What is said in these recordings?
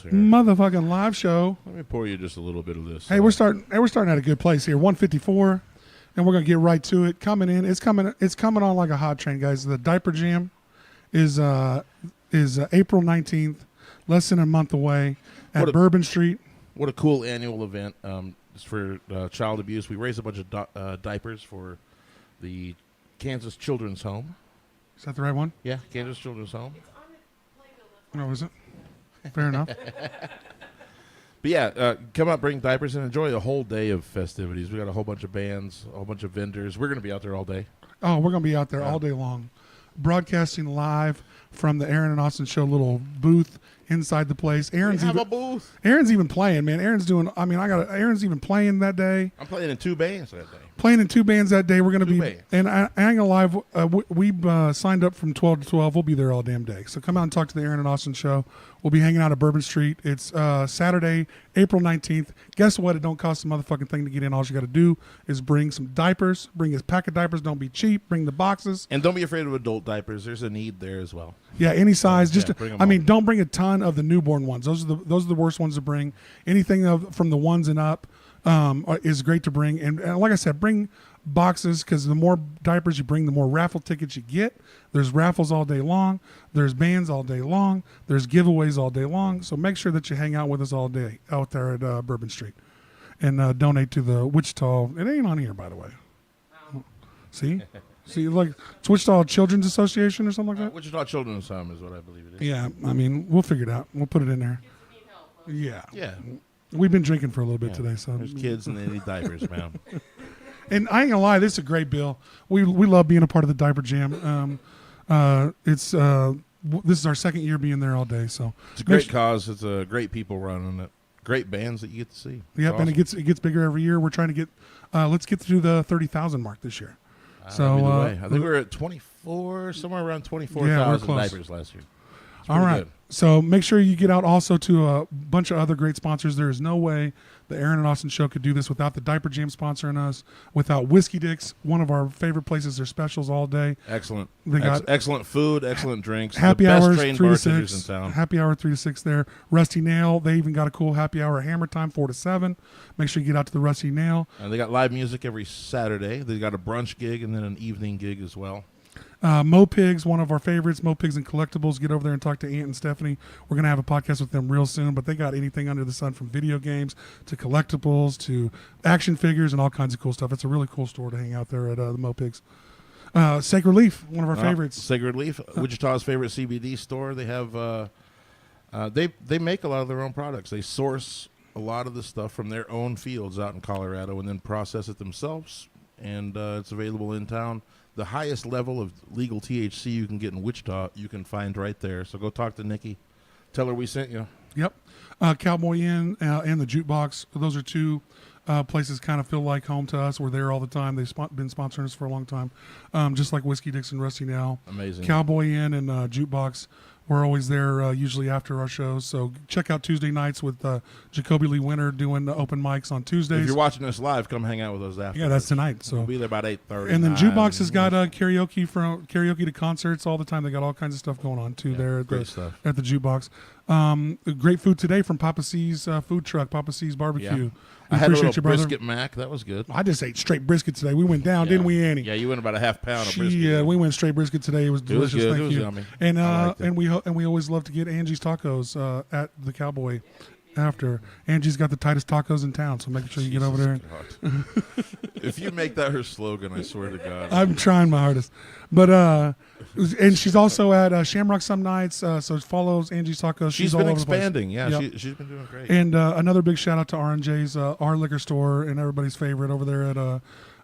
here. Motherfucking live show. Let me pour you just a little bit of this. Hey, we're starting at a good place here. 154, and we're gonna get right to it. Coming in, it's coming on like a hot train, guys. The Diaper Jam is April 19th, less than a month away at Bourbon Street. What a cool annual event! It's for child abuse. We raise a bunch of diapers for the Kansas Children's Home. Is that the right one? Yeah, Kansas Children's Home. Oh, is it? Fair enough. But yeah, come out, bring diapers, and enjoy a whole day of festivities. We got a whole bunch of bands, a whole bunch of vendors. We're going to be out there all day. Oh, we're going to be out there all day long, broadcasting live from the Aaron and Austin Show little booth inside the place. Aaron's a booth. Aaron's even playing, man. Aaron's even playing that day. I'm playing in 2 bands that day. Playing in 2 bands that day. We're going to be, and I ain't gonna lie, we signed up from 12 to 12. We'll be there all damn day. So come out and talk to the Aaron and Austin Show. We'll be hanging out at Bourbon Street. It's Saturday, April 19th. Guess what? It don't cost a motherfucking thing to get in. All you got to do is bring some diapers. Bring a pack of diapers. Don't be cheap. Bring the boxes. And don't be afraid of adult diapers. There's a need there as well. Yeah, any size. Don't bring a ton of the newborn ones. Those are the worst ones to bring. Anything from the ones and up is great to bring. And like I said, bring boxes, because the more diapers you bring, the more raffle tickets you get. There's raffles all day long. There's bands all day long. There's giveaways all day long. So make sure that you hang out with us all day out there at Bourbon Street, and donate to the Wichita. It ain't on here, by the way. See, like it's Wichita Children's Association or something like that. Wichita Children's Home is what I believe it is. Yeah, I mean, we'll figure it out. We'll put it in there. Yeah. We've been drinking for a little bit today, so there's kids and they need diapers, man. And I ain't gonna lie, this is a great bill. We love being a part of the Diaper Jam. This is our 2nd year being there all day, so it's a great cause. It's a great people running it. Great bands that you get to see. Yep, awesome. And it gets bigger every year. We're trying to get let's get through the 30,000 mark this year. So I think we were at 24, somewhere around 24,000 diapers last year. All right. Good. So make sure you get out also to a bunch of other great sponsors. There is no way the Aaron and Austin Show could do this without the Diaper Jam sponsoring us, without Whiskey Dicks, one of our favorite places. Their specials all day. Excellent. They got excellent food, excellent drinks. Happy the best hours trained 3 to bartenders 6. in town. Happy hour 3 to 6 there. Rusty Nail. They even got a cool happy hour Hammer Time 4 to 7. Make sure you get out to the Rusty Nail. And they got live music every Saturday. They got a brunch gig and then an evening gig as well. Mo Pigs, one of our favorites, Mo Pigs and Collectibles. Get over there and talk to Ant and Stephanie. We're going to have a podcast with them real soon, but they got anything under the sun, from video games to collectibles to action figures and all kinds of cool stuff. It's a really cool store to hang out there at the Mo Pigs. Sacred Leaf, one of our favorites. Sacred Leaf, Wichita's favorite CBD store. They have they make a lot of their own products. They source a lot of the stuff from their own fields out in Colorado and then process it themselves, and it's available in town. The highest level of legal THC you can get in Wichita, you can find right there. So go talk to Nikki. Tell her we sent you. Yep. Cowboy Inn and the Jukebox. Those are 2 places kind of feel like home to us. We're there all the time. They've been sponsoring us for a long time. Just like Whiskey Dicks and Rusty Now. Amazing. Cowboy Inn and Jukebox. We're always there, usually after our shows. So check out Tuesday nights with Jacoby Lee Winter doing the open mics on Tuesdays. If you're watching this live, come hang out with us after. Yeah, that's tonight. So we'll be there about 8:30. And then Jukebox has got karaoke to concerts all the time. They got all kinds of stuff going on too there at the Jukebox. Great food today from Papa C's food truck, Papa C's Barbecue. Yeah. I had a little brisket mac. That was good. I just ate straight brisket today. We went down, didn't we, Annie? Yeah, you went about a half pound of brisket. Yeah, we went straight brisket today. It was delicious. It was good. Thank you. Yummy. And we always love to get Angie's Tacos at the Cowboy. After Angie's got the tightest tacos in town, so make sure you get over there. If you make that her slogan, I swear to God. I'm trying my hardest, but and she's also at Shamrock some nights. So follows Angie's Tacos. She's all been over expanding. The place. Yeah, she's been doing great. And another big shout out to R&J's, our liquor store, and everybody's favorite over there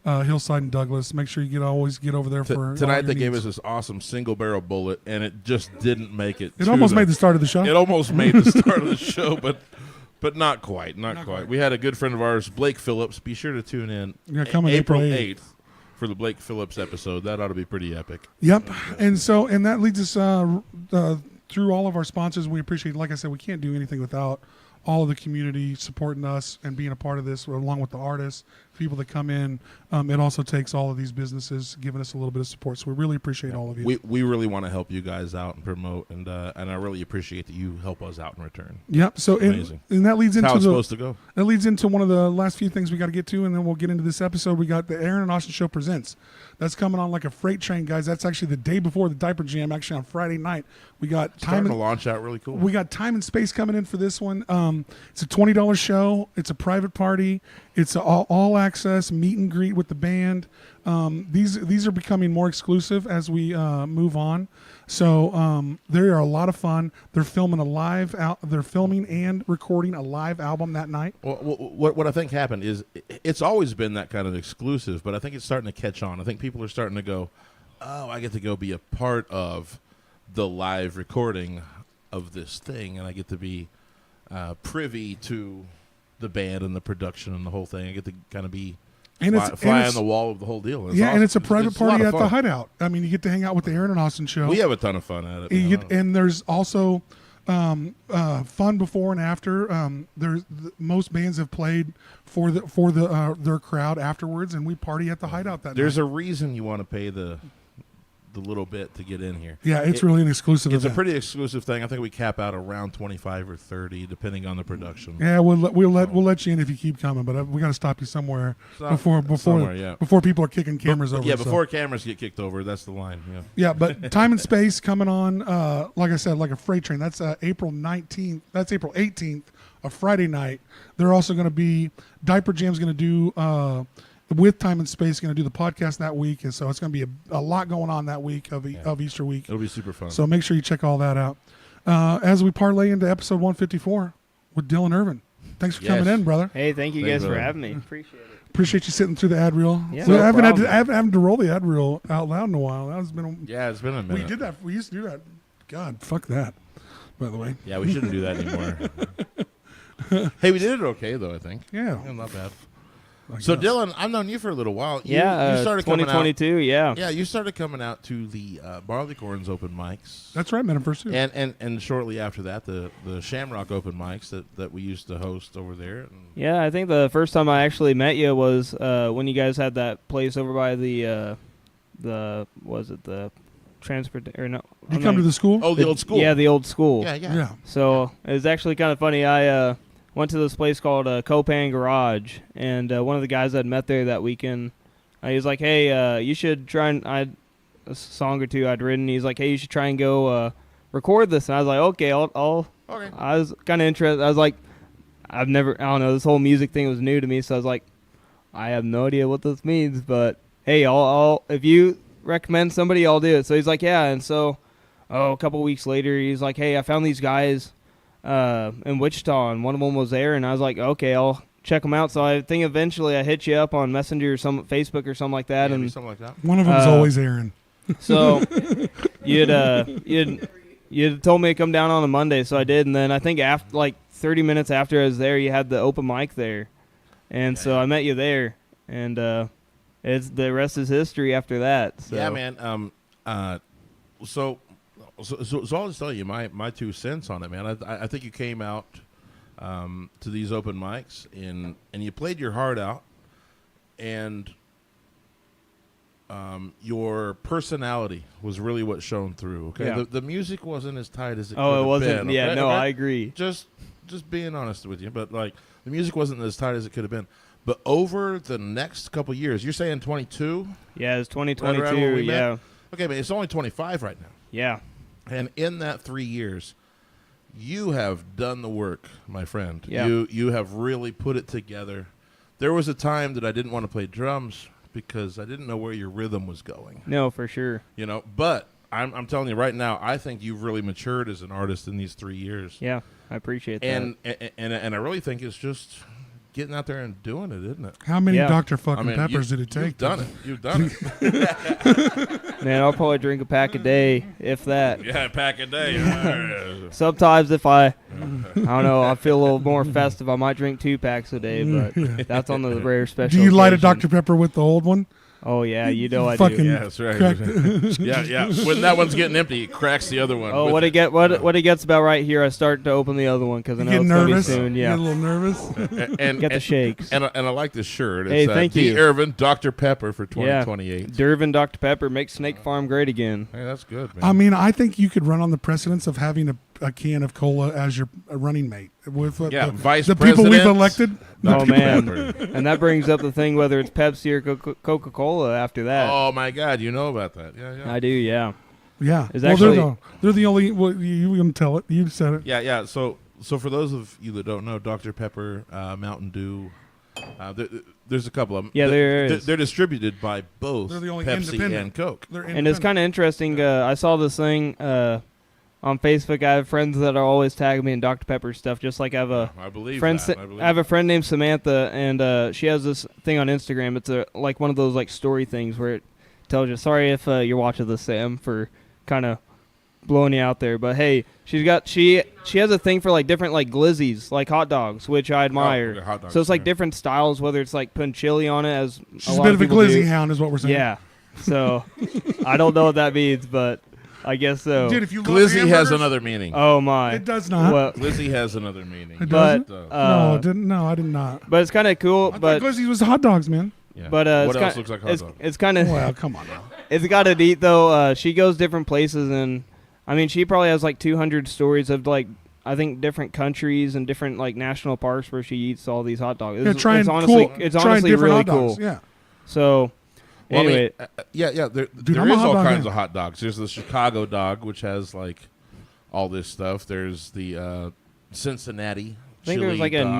at Hillside and Douglas. Make sure you always get over there for tonight. They gave us this awesome single barrel bullet, and it just didn't make it. It almost made the start of the show. It almost made the start of the show, but not quite. Not quite. We had a good friend of ours, Blake Phillips. Be sure to tune in. Yeah, coming April 8th for the Blake Phillips episode. That ought to be pretty epic. Yep. And that leads us through all of our sponsors. We appreciate. Like I said, we can't do anything without all of the community supporting us and being a part of this, along with the artists, people that come in. It also takes all of these businesses giving us a little bit of support. So we really appreciate all of you. We really want to help you guys out and promote, and I really appreciate that you help us out in return. Yep. So and that leads into how it's supposed to go. That leads into one of the last few things we got to get to, and then we'll get into this episode. We got the Aaron and Austin Show Presents. That's coming on like a freight train, guys. That's actually the day before the Diaper Jam. Actually, on Friday night, we got starting to launch out really cool. We got Time and Space coming in for this one. It's a $20 show. It's a private party. It's all access meet and greet with the band. These are becoming more exclusive as we move on. So they are a lot of fun. They're filming They're filming and recording a live album that night. Well, what I think happened is it's always been that kind of exclusive, but I think it's starting to catch on. I think people are starting to go, "Oh, I get to go be a part of the live recording of this thing, and I get to be privy to the band and the production and the whole thing. I get to kind of be fly on the wall of the whole deal." It's awesome. And it's a private party at the Hideout. I mean, you get to hang out with the Aaron and Austin Show. We have a ton of fun at it. And there's also fun before and after. Most bands have played for their crowd afterwards, and we party at the Hideout that night. There's a reason you want to pay the little bit to get in here. Yeah, it's really an exclusive It's event. a pretty exclusive thing. I think we cap out around 25 or 30, depending on the production. Yeah, we'll let you in if you keep coming, but we got to stop you somewhere before people are kicking cameras over. Yeah, before cameras get kicked over, that's the line. Yeah. Yeah, but Time and Space coming on, like I said, like a freight train. That's April 19th. That's April 18th, a Friday night. They're also going to be Diaper Jam's going to do. With Time and Space, going to do the podcast that week, and so it's going to be a lot going on that week of Easter week. It'll be super fun. So make sure you check all that out. As we parlay into episode 154 with Dylan Irvin. Thanks for coming in, brother. Hey, thank you guys for having me. Appreciate it. Appreciate you sitting through the ad reel. Yeah, so I haven't to roll the ad reel out loud in a while. It's been a minute. We did that. We used to do that. God, fuck that. By the way. Yeah, we shouldn't do that anymore. Hey, we did it okay though. I think. Yeah, not bad. So Dylan, I've known you for a little while. You started 2022. Yeah, you started coming out to the Barleycorns open mics. That's right, met him first too. And shortly after that, the Shamrock open mics that we used to host over there. Yeah, I think the first time I actually met you was when you guys had that place over by the transport or no? Did you come to the school? Oh, the old school. Yeah, the old school. Yeah. So it was actually kind of funny. I went to this place called Copan Garage, and one of the guys I'd met there that weekend, he was like, "Hey, you should try and a song or two I'd written." He's like, "Hey, you should try and go record this." And I was like, "Okay, I'll." Okay. I was kind of interested. I was like, I don't know, this whole music thing was new to me, so I was like, I have no idea what this means, but hey, I'll if you recommend somebody, I'll do it. So he's like, yeah, and so a couple weeks later, he's like, "Hey, I found these guys in Wichita, and one of them was there," and I was like, okay, I'll check them out. So I think eventually I hit you up on Messenger or Facebook or something like that, and something like that. One of them is always Aaron. So you'd told me to come down on a Monday, so I did, and then I think after like 30 minutes after I was there, you had the open mic there, and so I met you there, and it's the rest is history after that. So. Yeah, man. So I'll just tell you my 2 cents on it, man. I think you came out to these open mics and you played your heart out, and your personality was really what shone through. Okay, yeah. The music wasn't as tight as it. Oh, it wasn't. Been, yeah, okay? no, okay? I agree. Just being honest with you, but like the music wasn't as tight as it could have been. But over the next couple years, you're saying 22? Yeah, it's 2022. Right yeah. Okay, but it's only 25 right now. Yeah. And in that 3 years, you have done the work, my friend. Yeah. You have really put it together. There was a time that I didn't want to play drums because I didn't know where your rhythm was going. No, for sure. But I'm telling you right now, I think you've really matured as an artist in these 3 years. Yeah, I appreciate that. And I really think it's just getting out there and doing it, isn't it? How many Dr. fucking Peppers did it take? You've done it. You've done it. Man, I'll probably drink a pack a day, if that. Yeah, a pack a day. Sometimes if I don't know, I feel a little more festive, I might drink 2 packs a day, but that's on the rare special Do you light a occasion. Dr. Pepper with the old one? Oh yeah, you know I Fucking do. Yeah, that's right. cracked- yeah. When that one's getting empty, it cracks the other one. Oh, with what it gets about right here, I start to open the other one because I You know get it's gonna be nervous. soon. You Yeah, get a little nervous. and get the shakes. And I like this shirt. It's, Hey, thank the you. Irvin Dr. Pepper for 2028. Irvin Dr. Pepper makes Snake Farm great again. Hey, that's good, man. I mean, I think you could run on the precedence of having a can of cola as your running mate with Vice the people we've president, elected. Oh Dr. man, Pepper. and that brings up the thing whether it's Pepsi or Coca-Cola after that. Oh my God, you know about that? Yeah. I do, yeah. Yeah. It's Well, actually- they're the only. Well, you can tell it. You said it. Yeah. So for those of you that don't know, Dr. Pepper, Mountain Dew, there's a couple of them. Yeah, there is. They're distributed by both They're the only Pepsi independent. and Coke. They're And it's kind of interesting. I saw this thing on Facebook. I have friends that are always tagging me in Dr. Pepper stuff. Just like I have a I believe friend. that. I believe I have a friend named Samantha, and she has this thing on Instagram. It's like one of those like story things where it tells you. Sorry if you're watching this, Sam, for kind of blowing you out there, but hey, she has a thing for like different like glizzies, like hot dogs, which I admire. okay, hot dogs, So it's like yeah. different styles, whether it's like putting chili on it, as She's a a lot bit of a people glizzy do. hound, is what we're saying. Yeah. So I don't know what that means, but I guess so. Dude, if you love Glizzy has hamburgers- another meaning. Oh my. It does not. Well, Glizzy has another meaning. It but doesn't? Uh, No, it didn't. No, I did not. but it's kind of cool. I But thought glizzy was hot dogs, man. yeah. but what it's else ki- looks like hot dog? it's kind of Well, come on now. it's got it neat though. She goes different places, and I mean she probably has like 200 stories of like I think different countries and different like national parks where she eats all these hot dogs. Yeah, trying it's honestly cool, it's trying honestly different really hot cool. dogs. Yeah. So Well, I mean, anyway, yeah. There I'm a is hot all dog kinds man. of hot dogs. There's the Chicago dog, which has like all this stuff. There's the Cincinnati. I think there's chili like a dog.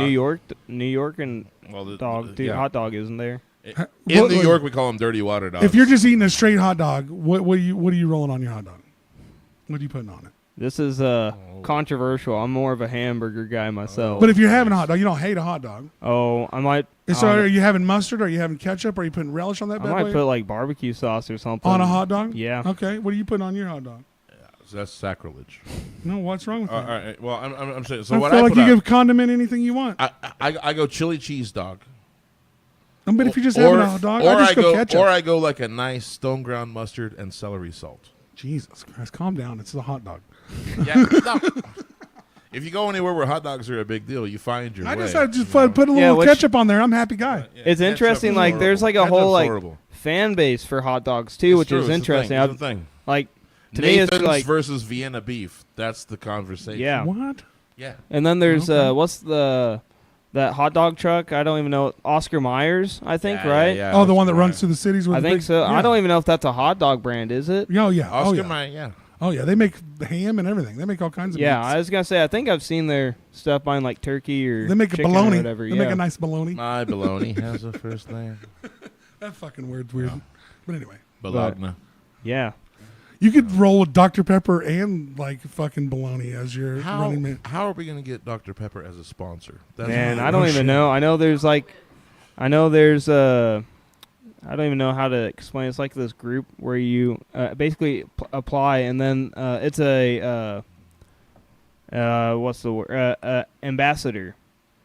New York and Well, dog, dude, yeah. hot dog isn't there? In What- New York, we call them dirty water dogs. If you're just eating a straight hot dog, what are you rolling on your hot dog? What are you putting on it? This is controversial. I'm more of a hamburger guy myself. But if you're having a hot dog, you don't hate a hot dog. oh, I might. So on are it- you having mustard? Are you having ketchup? Are you putting relish on that I bad might boy? put like barbecue sauce or something On a hot dog? Yeah. Okay. What are you putting on your hot dog? So that's sacrilege. No, what's wrong with All that? right. Well, I'm saying. So I what feel I like put you out, can condiment anything you want. I go chili cheese dog. But if you're just having a hot dog, I just go ketchup. Or I go like a nice stone ground mustard and celery salt. Jesus Christ, calm down. It's the hot dog. Yeah. No. If you go anywhere where hot dogs are a big deal, you find your I way. just put a Yeah, little which- ketchup on there. I'm a happy guy. Yeah, It's ketchup interesting. is Like, there's like a horrible. whole like Ketchup's horrible. fan base for hot dogs too, It's which true, is it's the interesting. thing, it's the thing. Like to me, Nathan's it's like versus Vienna beef. That's the conversation. yeah. What? Yeah. And then there's Okay. what's that hot dog truck? I don't even know. Oscar Myers, I think, Yeah, right? Yeah, Oh, the one Oscar that runs Mayer. through the cities with I the think big- so. yeah. I don't even know if that's a hot dog brand, is it? Oh yeah. Oh Oscar yeah. Mayer, yeah. Oh yeah. They make ham and everything. They make all kinds of Yeah, meats. I was gonna say I think I've seen their stuff buying like turkey or They make a chicken or bologna. whatever. They Yeah. make a nice bologna. My baloney has a first name. That fucking word's weird. But anyway, Bologna. Yeah. you could roll with Dr. Pepper and like fucking bologna as your How running mate. how are we going to get Dr. Pepper as a sponsor? That's Man, what- I don't Oh, even shit. know. I don't even know how to explain. It's like this group where you basically apply, and then it's a what's the word? Ambassador.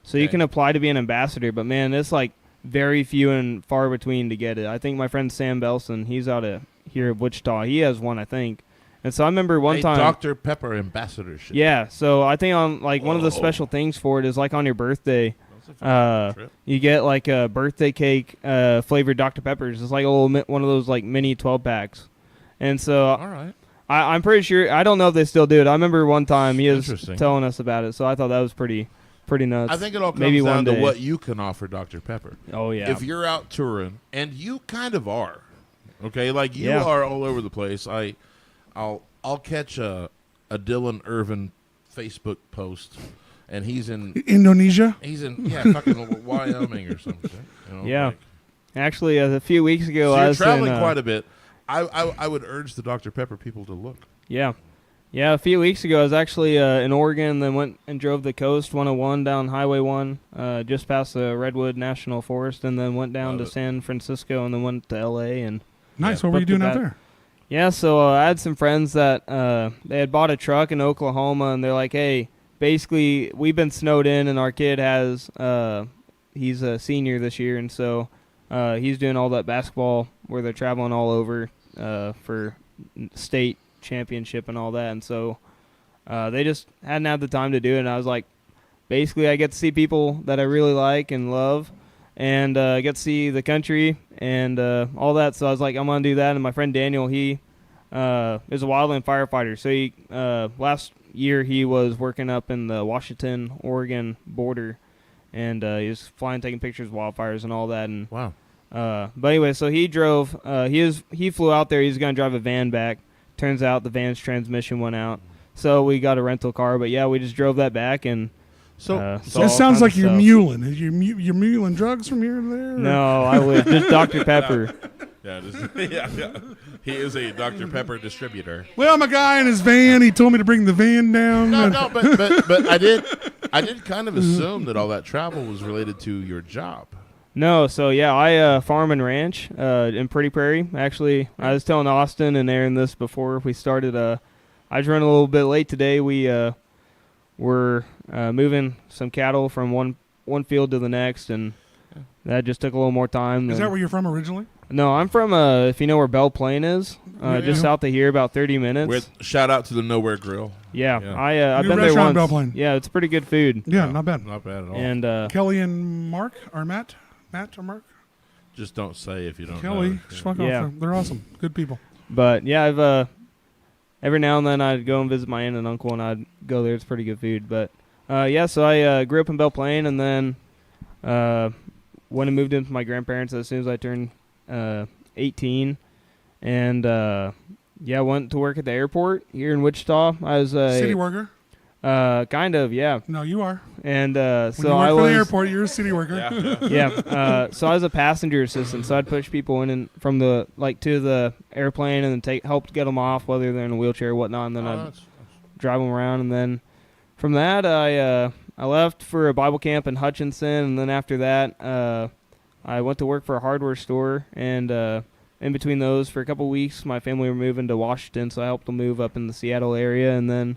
So you Okay. can apply to be an ambassador, but man, it's like very few and far between to get it. I think my friend Sam Belson, he's out of here of Wichita. He has one, I think. And so I remember one a time. Dr. Pepper ambassadorship. Yeah, so I think on like one of the Whoa. special things for it is like on your birthday. That's a fun trip. You get like a birthday cake flavored Dr. Peppers. It's like a little one of those like mini 12 packs. And so All right. I'm pretty sure, I don't know if they still do it. I remember one time he was Interesting. telling us about it, so I thought that was pretty nuts. I think it all comes Maybe down one to day. what you can offer Dr. Pepper. Oh yeah. If you're out touring, and you kind of are, okay, like you Yeah. are all over the place. I'll catch a Dylan Irvin Facebook post, and he's in Indonesia. fucking Wyoming or something. You know, Yeah. like- Actually, a few weeks ago, so I you're was traveling in, quite a bit. I would urge the Dr. Pepper people to look. Yeah. Yeah, a few weeks ago, I was actually in Oregon, then went and drove the coast 101 down Highway 1, just past the Redwood National Forest, and then went down Love to it. San Francisco, and then went to L.A. And Nice. Yeah. What were you Booked doing out about- there? yeah, so I had some friends that they had bought a truck in Oklahoma, and they're like, hey, basically, we've been snowed in, and our kid has he's a senior this year, and so he's doing all that basketball where they're traveling all over for state championship and all that. And so they just hadn't had the time to do it. And I was like, basically, I get to see people that I really like and love, and get to see the country and all that. So I was like, I'm going to do that. And my friend Daniel, he is a wildland firefighter. So he last year he was working up in the Washington-Oregon border, and he was flying, taking pictures of wildfires and all that. And Wow. but anyway, so he drove. He flew out there. He's going to drive a van back. Turns out the van's transmission went out, so we got a rental car. But yeah, we just drove that back and. So This sounds like you're muling. You're muling drugs from here to there? No, I would just Dr. Pepper. Yeah. He is a Dr. Pepper distributor. Well, my guy in his van, he told me to bring the van down. No, but I did kind of assume that all that travel was related to your job. No, so yeah, I farm and ranch in Pretty Prairie. Actually, I was telling Austin and Aaron this before we started. I was running a little bit late today. We're moving some cattle from one field to the next, and that just took a little more time. Is that where you're from originally? No, I'm from, if you know where Belle Plaine is, just south of here, about 30 minutes. Shout out to the Nowhere Grill. Yeah. I've New been there restaurant once. in Belle Plaine. Yeah, it's pretty good food. Yeah, not bad. Not bad at all. And Kelly and Mark, or Matt or Mark? Just don't say if you don't Kelly, know. just fuck Yeah. off. They're awesome. Good people. But yeah, I've every now and then I'd go and visit my aunt and uncle, and I'd go there. It's pretty good food. But yeah, so I grew up in Belle Plaine, and then went and moved in with my grandparents as soon as I turned 18, and yeah, went to work at the airport here in Wichita. I was a City worker? kind of, yeah. No, you are. And When so you work I for was the airport, you're a city worker. yeah. So I was a passenger assistant. So I'd push people in and from the to the airplane, and then help get them off, whether they're in a wheelchair or whatnot. And then I'd drive them around. And then from that, I left for a Bible camp in Hutchinson. And then after that, I went to work for a hardware store. And in between those, for a couple weeks, my family were moving to Washington, so I helped them move up in the Seattle area. And then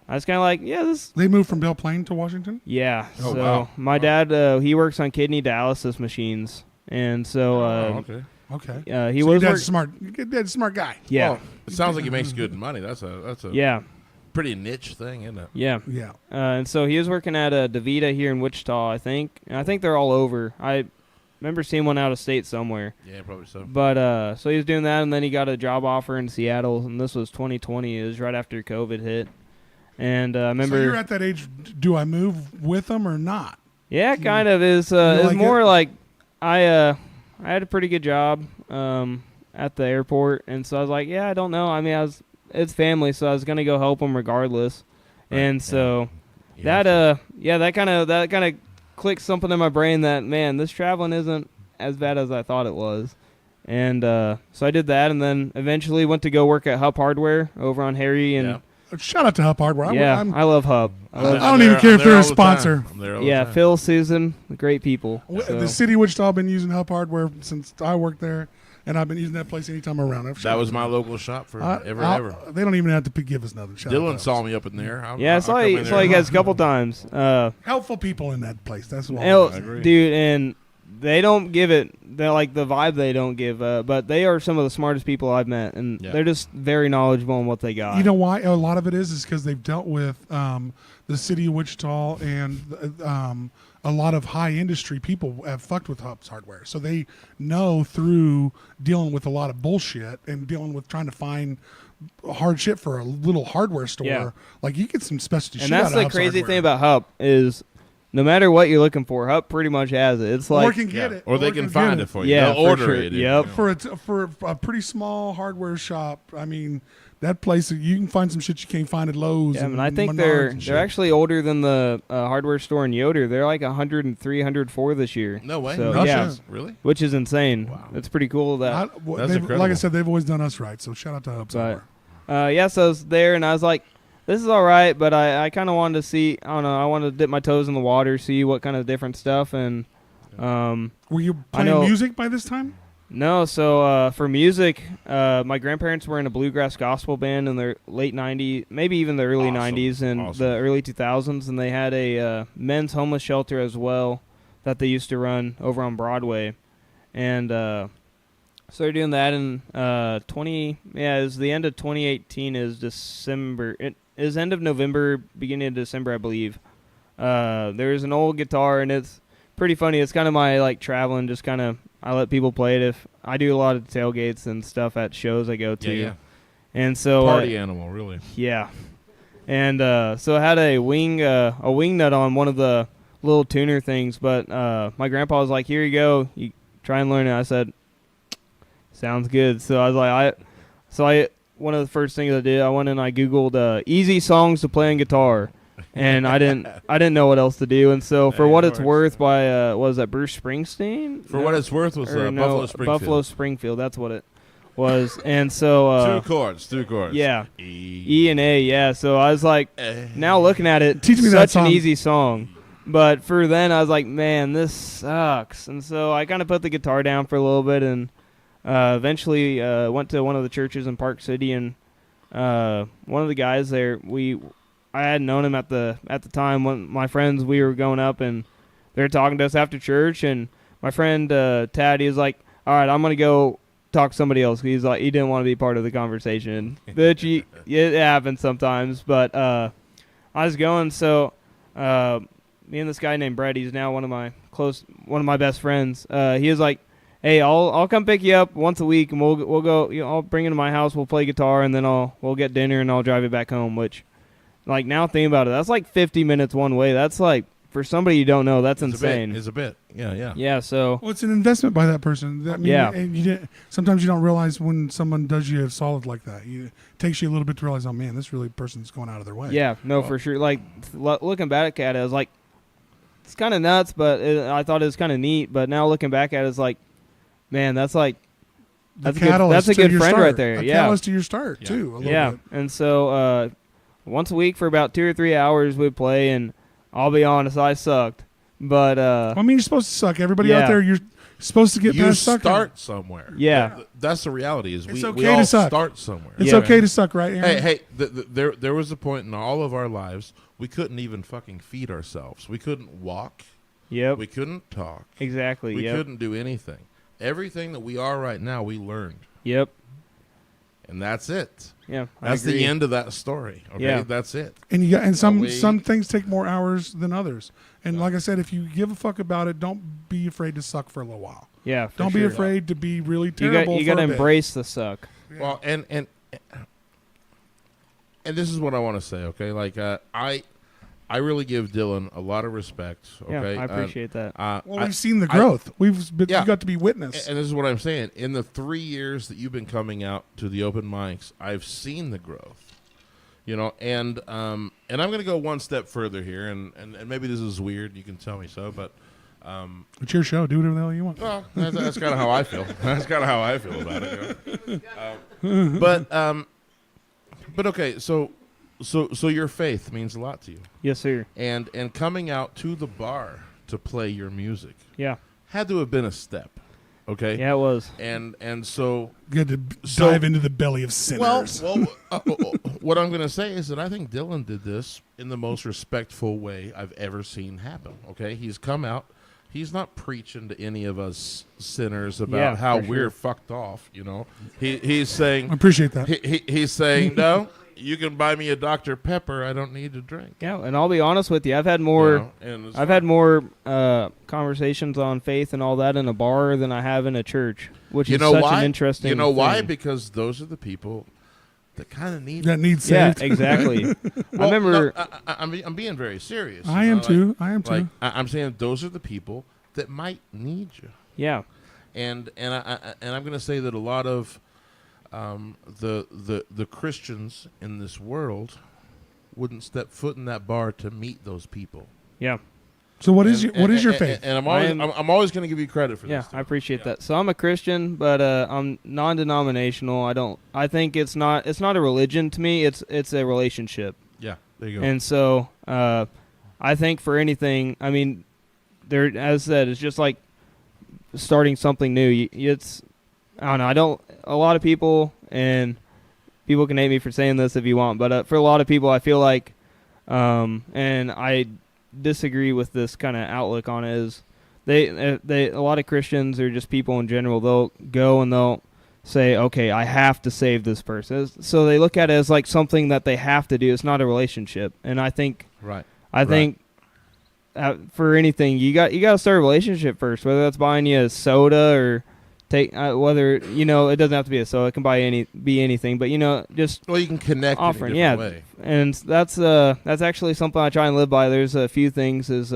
I was kind of like, yeah, this. They moved from Belle Plaine to Washington? Yeah. Oh, so wow. my dad, he works on kidney dialysis machines, and so okay. Okay. he so was your dad's smart. Your dad's a smart guy. Yeah. Well, it sounds like he makes good money. That's a Yeah. pretty niche thing, isn't it? Yeah. Yeah. And so he was working at DeVita here in Wichita, I think. And I think they're all over. I remember seeing one out of state somewhere. Yeah, probably so. But so he was doing that, and then he got a job offer in Seattle, and this was 2020. It was right after COVID hit. And I remember. So you're at that age. Do I move with them or not? Yeah, kind of. Is like more it? like I had a pretty good job at the airport, and so I was like, yeah, I don't know. I mean, it's family, so I was gonna go help them regardless. Right, And yeah. so Yeah, that kind of clicked something in my brain that, man, this traveling isn't as bad as I thought it was. And so I did that, and then eventually went to go work at Hupp Hardware over on Harry and. Yeah. Shout out to Hupp Hardware. I love Hupp. I don't even care if they're a sponsor. Yeah, Phil, Susan, great people. The city of Wichita, I've been using Hupp Hardware since I worked there, and I've been using that place anytime around. That was my local shop for ever. They don't even have to give us nothing. Shout out Dylan to saw us. me up in there. I saw you guys a couple times. Helpful people in that place. That's what I agree. Dude, and they don't give it. They're like the vibe they don't give, but they are some of the smartest people I've met, and they're just very knowledgeable on what they got. You know why? A lot of it is because they've dealt with the city of Wichita, and a lot of high industry people have fucked with Hupp's Hardware, so they know through dealing with a lot of bullshit and dealing with trying to find hard shit for a little hardware store. Yeah. Like you get some specialty And shit. that's out of the Hupp's crazy Hardware. thing about Hupp is, no matter what you're looking for, Hupp pretty much has it. It's or like can get it, Or they can get find it for you. Yeah, They'll for order sure. it. Yep. For a pretty small hardware shop. I mean, that place you can find some shit you can't find at Lowe's. Yeah, and I think Menards and shit. they're actually older than the hardware store in Yoder. They're like 103, 104 this year. No way. So, No yeah, shit. Really? which is insane. Wow. It's pretty cool that. That's like I incredible. said, they've always done us right. So shout out to Hupp's But Hardware. yeah, so I was there, and I was like, this is all right, but I kind of wanted to see. I don't know. I wanted to dip my toes in the water, see what kind of different stuff, and Were you I playing know- music by this time? no. So for music, my grandparents were in a bluegrass gospel band in the late '90s, maybe even the early Awesome. '90s and Awesome. the early 2000s, and they had a men's homeless shelter as well that they used to run over on Broadway. and started doing that in it was the end of 2018 is December. It is end of November, beginning of December, I believe. There's an old guitar, and it's pretty funny. It's kind of my like traveling, just kind of I let people play it. If I do a lot of tailgates and stuff at shows I go to, Yeah. and so Party animal, really. yeah, and so I had a wing nut on one of the little tuner things, but my grandpa was like, "Here you go, you try and learn it." I said, "Sounds good." So I was like, one of the first things I did, I went and I Googled easy songs to play on guitar. And I didn't know what else to do, and so for what it's worth, by what was that, Bruce Springsteen? For what it's worth was Buffalo Springfield. That's what it was, and so two chords. Yeah, E and A. Yeah, so I was like, now looking at it, Teach me such that song. an easy song, but for then I was like, man, this sucks, and so I kind of put the guitar down for a little bit, and eventually went to one of the churches in Park City, and one of the guys there, I hadn't known him at the time. When my friends, we were going up, and they were talking to us after church, and my friend Tad, he was like, all right, I'm going to go talk to somebody else. He's like, he didn't want to be part of the conversation. But it happens sometimes. But I was going, so me and this guy named Brett, he's now one of my best friends. He was like, hey, I'll come pick you up once a week, and we'll go. I'll bring you to my house. We'll play guitar, and then we'll get dinner, and I'll drive you back home. Which, like, now thinking about it, that's like 50 minutes one way. That's like, for somebody you don't know, that's insane. It's a bit. Yeah. Yeah. So. Well, it's an investment by that person. And sometimes you don't realize when someone does you a solid like that. It takes you a little bit to realize, oh man, this really person's going out of their way. Yeah. No, for sure. Like looking back at it, I was like, it's kind of nuts, but I thought it was kind of neat. But now looking back at it, it's like, man, that's a good friend start. right there. A Yeah. catalyst to your start too. A little bit. And so once a week for about 2 or 3 hours we'd play, and I'll be honest, I sucked. But I mean, you're supposed to suck. Everybody out there, you're supposed to get past sucking. You start somewhere. Yeah. That's the reality. It's we okay all to suck. start somewhere. It's okay to suck, right, Aaron? Hey, there was a point in all of our lives we couldn't even fucking feed ourselves. We couldn't walk. Yep. We couldn't talk. Exactly. We couldn't do anything. Everything that we are right now, we learned. Yep. And that's it. Yeah. That's the end of that story. Okay, Yeah. That's it. And some things take more hours than others. And like I said, if you give a fuck about it, don't be afraid to suck for a little while. Yeah. Don't be afraid to be really terrible. You got to embrace the suck. Yeah. Well, and this is what I want to say. Okay, like I really give Dylan a lot of respect. Okay, yeah, I appreciate that. We've seen the growth. You got to be witness. And this is what I'm saying. In the 3 years that you've been coming out to the open mics, I've seen the growth. You know, and I'm going to go one step further here, and maybe this is weird. You can tell me so, but it's your show. Do whatever the hell you want. Well, that's kind of how I feel. That's kind of how I feel about it. You know? But okay, so your faith means a lot to you. Yes, sir. And coming out to the bar to play your music. Yeah. Had to have been a step. Okay? Yeah, it was. And so you had to dive into the belly of sinners. Well, what I'm going to say is that I think Dylan did this in the most respectful way I've ever seen happen. Okay? He's come out. He's not preaching to any of us sinners about how we're fucked off, you know. He's saying I appreciate that. He's saying, no, you can buy me a Dr. Pepper. I don't need to drink. Yeah, and I'll be honest with you. I've had more conversations on faith and all that in a bar than I have in a church, which is such an interesting thing. Why? Because those are the people that kind of need saved. Yeah, exactly. I remember. No, I'm being very serious. I am too. I'm saying those are the people that might need you. Yeah. And I'm going to say that a lot of the Christians in this world wouldn't step foot in that bar to meet those people. Yeah. So what is your faith? And I'm always going to give you credit for this. Yeah, I appreciate that. So I'm a Christian, but I'm non-denominational. I think it's not a religion to me. It's a relationship. Yeah, there you go. And so I think for anything, I mean, there, as I said, it's just like starting something new. I don't know. A lot of people, and people can hate me for saying this if you want, but for a lot of people, I feel like, and I disagree with this kind of outlook on it, is they a lot of Christians or just people in general, they'll go and they'll say, okay, I have to save this person. So they look at it as like something that they have to do. It's not a relationship. And I think for anything, you got to start a relationship first, whether that's buying you a soda or whether, it doesn't have to be a soda. It can be anything, but just you can connect offering, in a different way. And that's actually something I try and live by. There's a few things is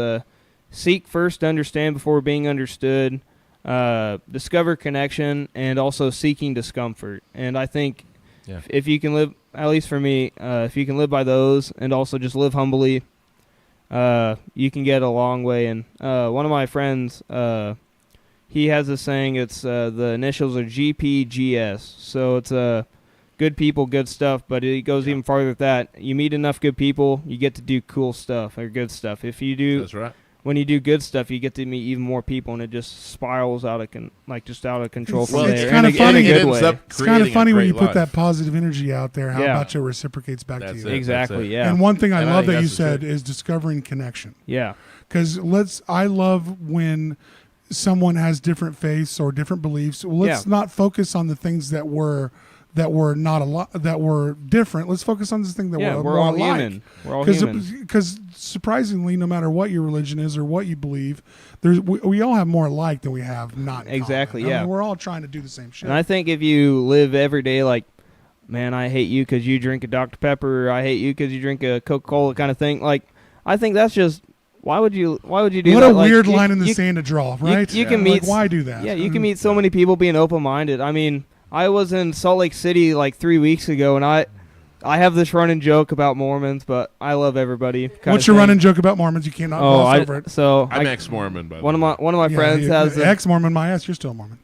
seek first to understand before being understood. Discover connection, and also seeking discomfort. And I think if you can live, at least for me, if you can live by those and also just live humbly, you can get a long way. And one of my friends, he has a saying, it's the initials are GPGS. So it's good people, good stuff, but it goes even farther than that. You meet enough good people, you get to do cool stuff or good stuff. If you do... That's right. When you do good stuff, you get to meet even more people, and it just spirals out of control from there. It's kind of funny. It's kind of funny when you put that positive energy out there. How about it reciprocates back to you? Exactly. Yeah. And one thing I love that you said is discovering connection. Yeah. Because I love when someone has different faiths or different beliefs. Let's not focus on the things that were not a lot, that were different. Let's focus on this thing that we're all human. We're all human. Because surprisingly, no matter what your religion is or what you believe, we all have more alike than we have not. Exactly. I mean, we're all trying to do the same shit. And I think if you live every day like, man, I hate you because you drink a Dr. Pepper, or I hate you because you drink a Coca-Cola kind of thing. Like, I think that's just. Why would you do what that? What a weird line in the sand to draw, right? You can meet. Why do that? Yeah, you can meet so many people being open-minded. I mean, I was in Salt Lake City like 3 weeks ago, and I have this running joke about Mormons, but I love everybody. What's your running joke about Mormons? You cannot gloss over it. So I'm ex-Mormon, by the way. One of my friends has ex-Mormon. My ass, you're still a Mormon.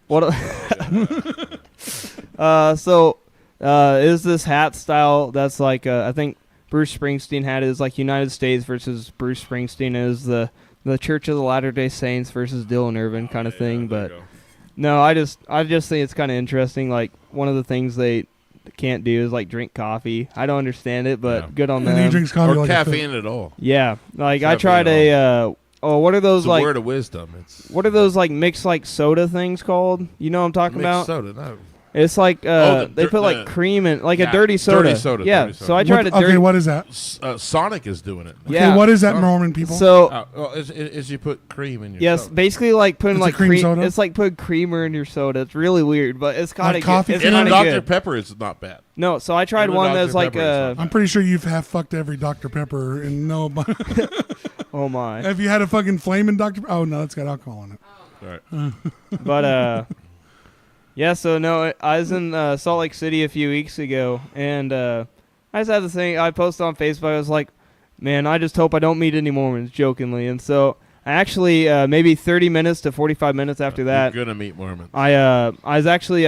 Is this hat style that's like I think Bruce Springsteen had is like United States versus Bruce Springsteen is the Church of the Latter-day Saints versus Dylan Irvin kind of thing, but. No, I just think it's kind of interesting. Like, one of the things they can't do is like drink coffee. I don't understand it, but good on them. And he drinks coffee or like caffeine at all. Yeah, like I tried what are those it's like? A word of wisdom. What are those like mixed like soda things called? You know what I'm talking about? Soda, no. It's like they put like cream in, like a dirty soda. Dirty soda. Yeah. Dirty soda. So I tried Okay, what is that? Sonic is doing it. Okay, what is that, Mormon people? So is you put cream in your soda. Basically like putting like cream. Soda? It's like putting creamer in your soda. It's really weird, but it's kind of coffee. It's and kind of Dr. Pepper is not bad. No, so I tried one that's like I'm pretty sure you've fucked every Dr. Pepper and no. Oh my! Have you had a fucking flaming Dr. Oh no, it's got alcohol in it. All right. But yeah. So no, I was in Salt Lake City a few weeks ago, and I just had this thing. I posted on Facebook. I was like, man, I just hope I don't meet any Mormons, jokingly. And so I actually maybe 30 minutes to 45 minutes after that, you're gonna meet Mormons. I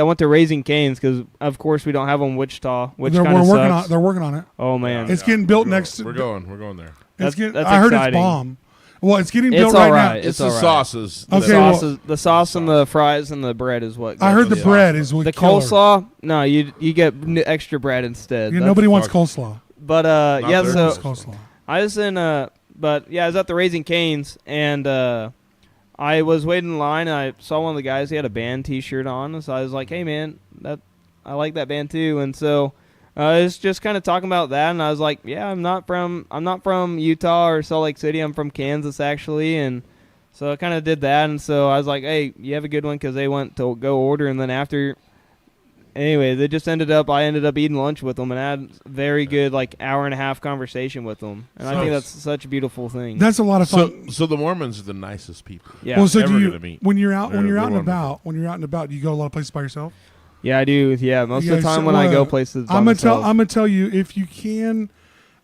went to Raising Cane's because of course we don't have them in Wichita, which they're kind of sucks. They're working on it. Oh man, it's getting built next. We're going there. That's I heard exciting. it's bomb. Well, it's getting It's built all right now. right. It's all the right. sauces. Okay, The sauce and the fries and the bread is what. I heard the goes. bread is what The killer. coleslaw. No, you get extra bread instead. Yeah, That's- nobody wants coleslaw. But yeah, there. so Coleslaw. I was in but yeah, I was at the Raising Cane's and I was waiting in line and I saw one of the guys. He had a band T-shirt on, so I was like, "Hey man, I like that band too." And so I was just kind of talking about that, and I was like, "Yeah, I'm not from Utah or Salt Lake City. I'm from Kansas actually." And so I kind of did that, and so I was like, "Hey, you have a good one," because they went to go order, and then after. Anyway, I ended up eating lunch with them and had a very good like hour and a half conversation with them. And I think that's such a beautiful thing. That's a lot of fun. So the Mormons are the nicest people. Yeah. Well, so ever do you gonna meet. when you're out They're and wonderful. about, do you go a lot of places by yourself? Yeah, I do. Yeah, most of the time so, when I go places by myself. I'm gonna tell you if you can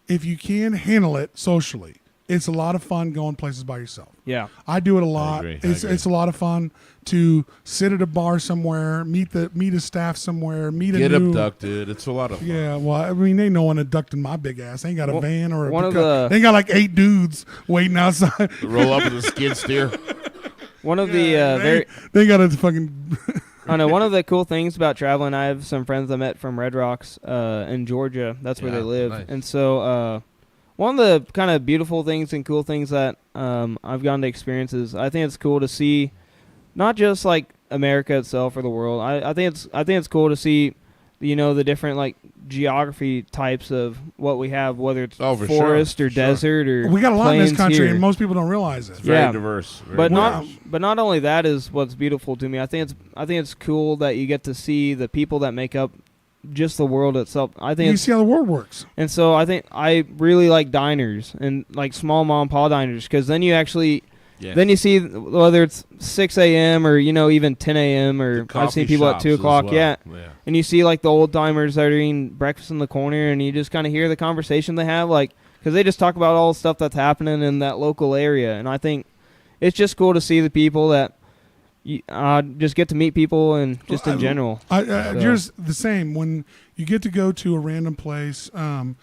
handle it socially, it's a lot of fun going places by yourself. Yeah. I do it a lot. I agree. It's a lot of fun to sit at a bar somewhere, meet a staff somewhere, Get abducted. It's a lot of fun. Yeah, well, I mean, ain't no one abducting my big ass. I ain't got a van or they ain't got like 8 dudes waiting outside. Roll up with a skid steer. One of the they got a fucking. I know one of the cool things about traveling. I have some friends I met from Red Rocks in Georgia. That's where they live, nice. and so one of the kind of beautiful things and cool things that I've gotten to experience is I think it's cool to see not just like America itself or the world. I think it's cool to see, the different like geography types of what we have, whether it's forest or desert or we got a lot in this country, here. and most people don't realize it. It's very diverse. But not only that is what's beautiful to me. I think it's cool that you get to see the people that make up just the world itself. I think you see how the world works. And so I think I really like diners and like small mom and pop diners, because then you actually then you see whether it's 6 a.m. or even 10 a.m. or I've seen people at 2 o'clock. Well. And you see like the old timers that are eating breakfast in the corner, and you just kind of hear the conversation they have, like, because they just talk about all the stuff that's happening in that local area. And I think it's just cool to see the people that you just get to meet people and just in general. You're the same when you get to go to a random place, and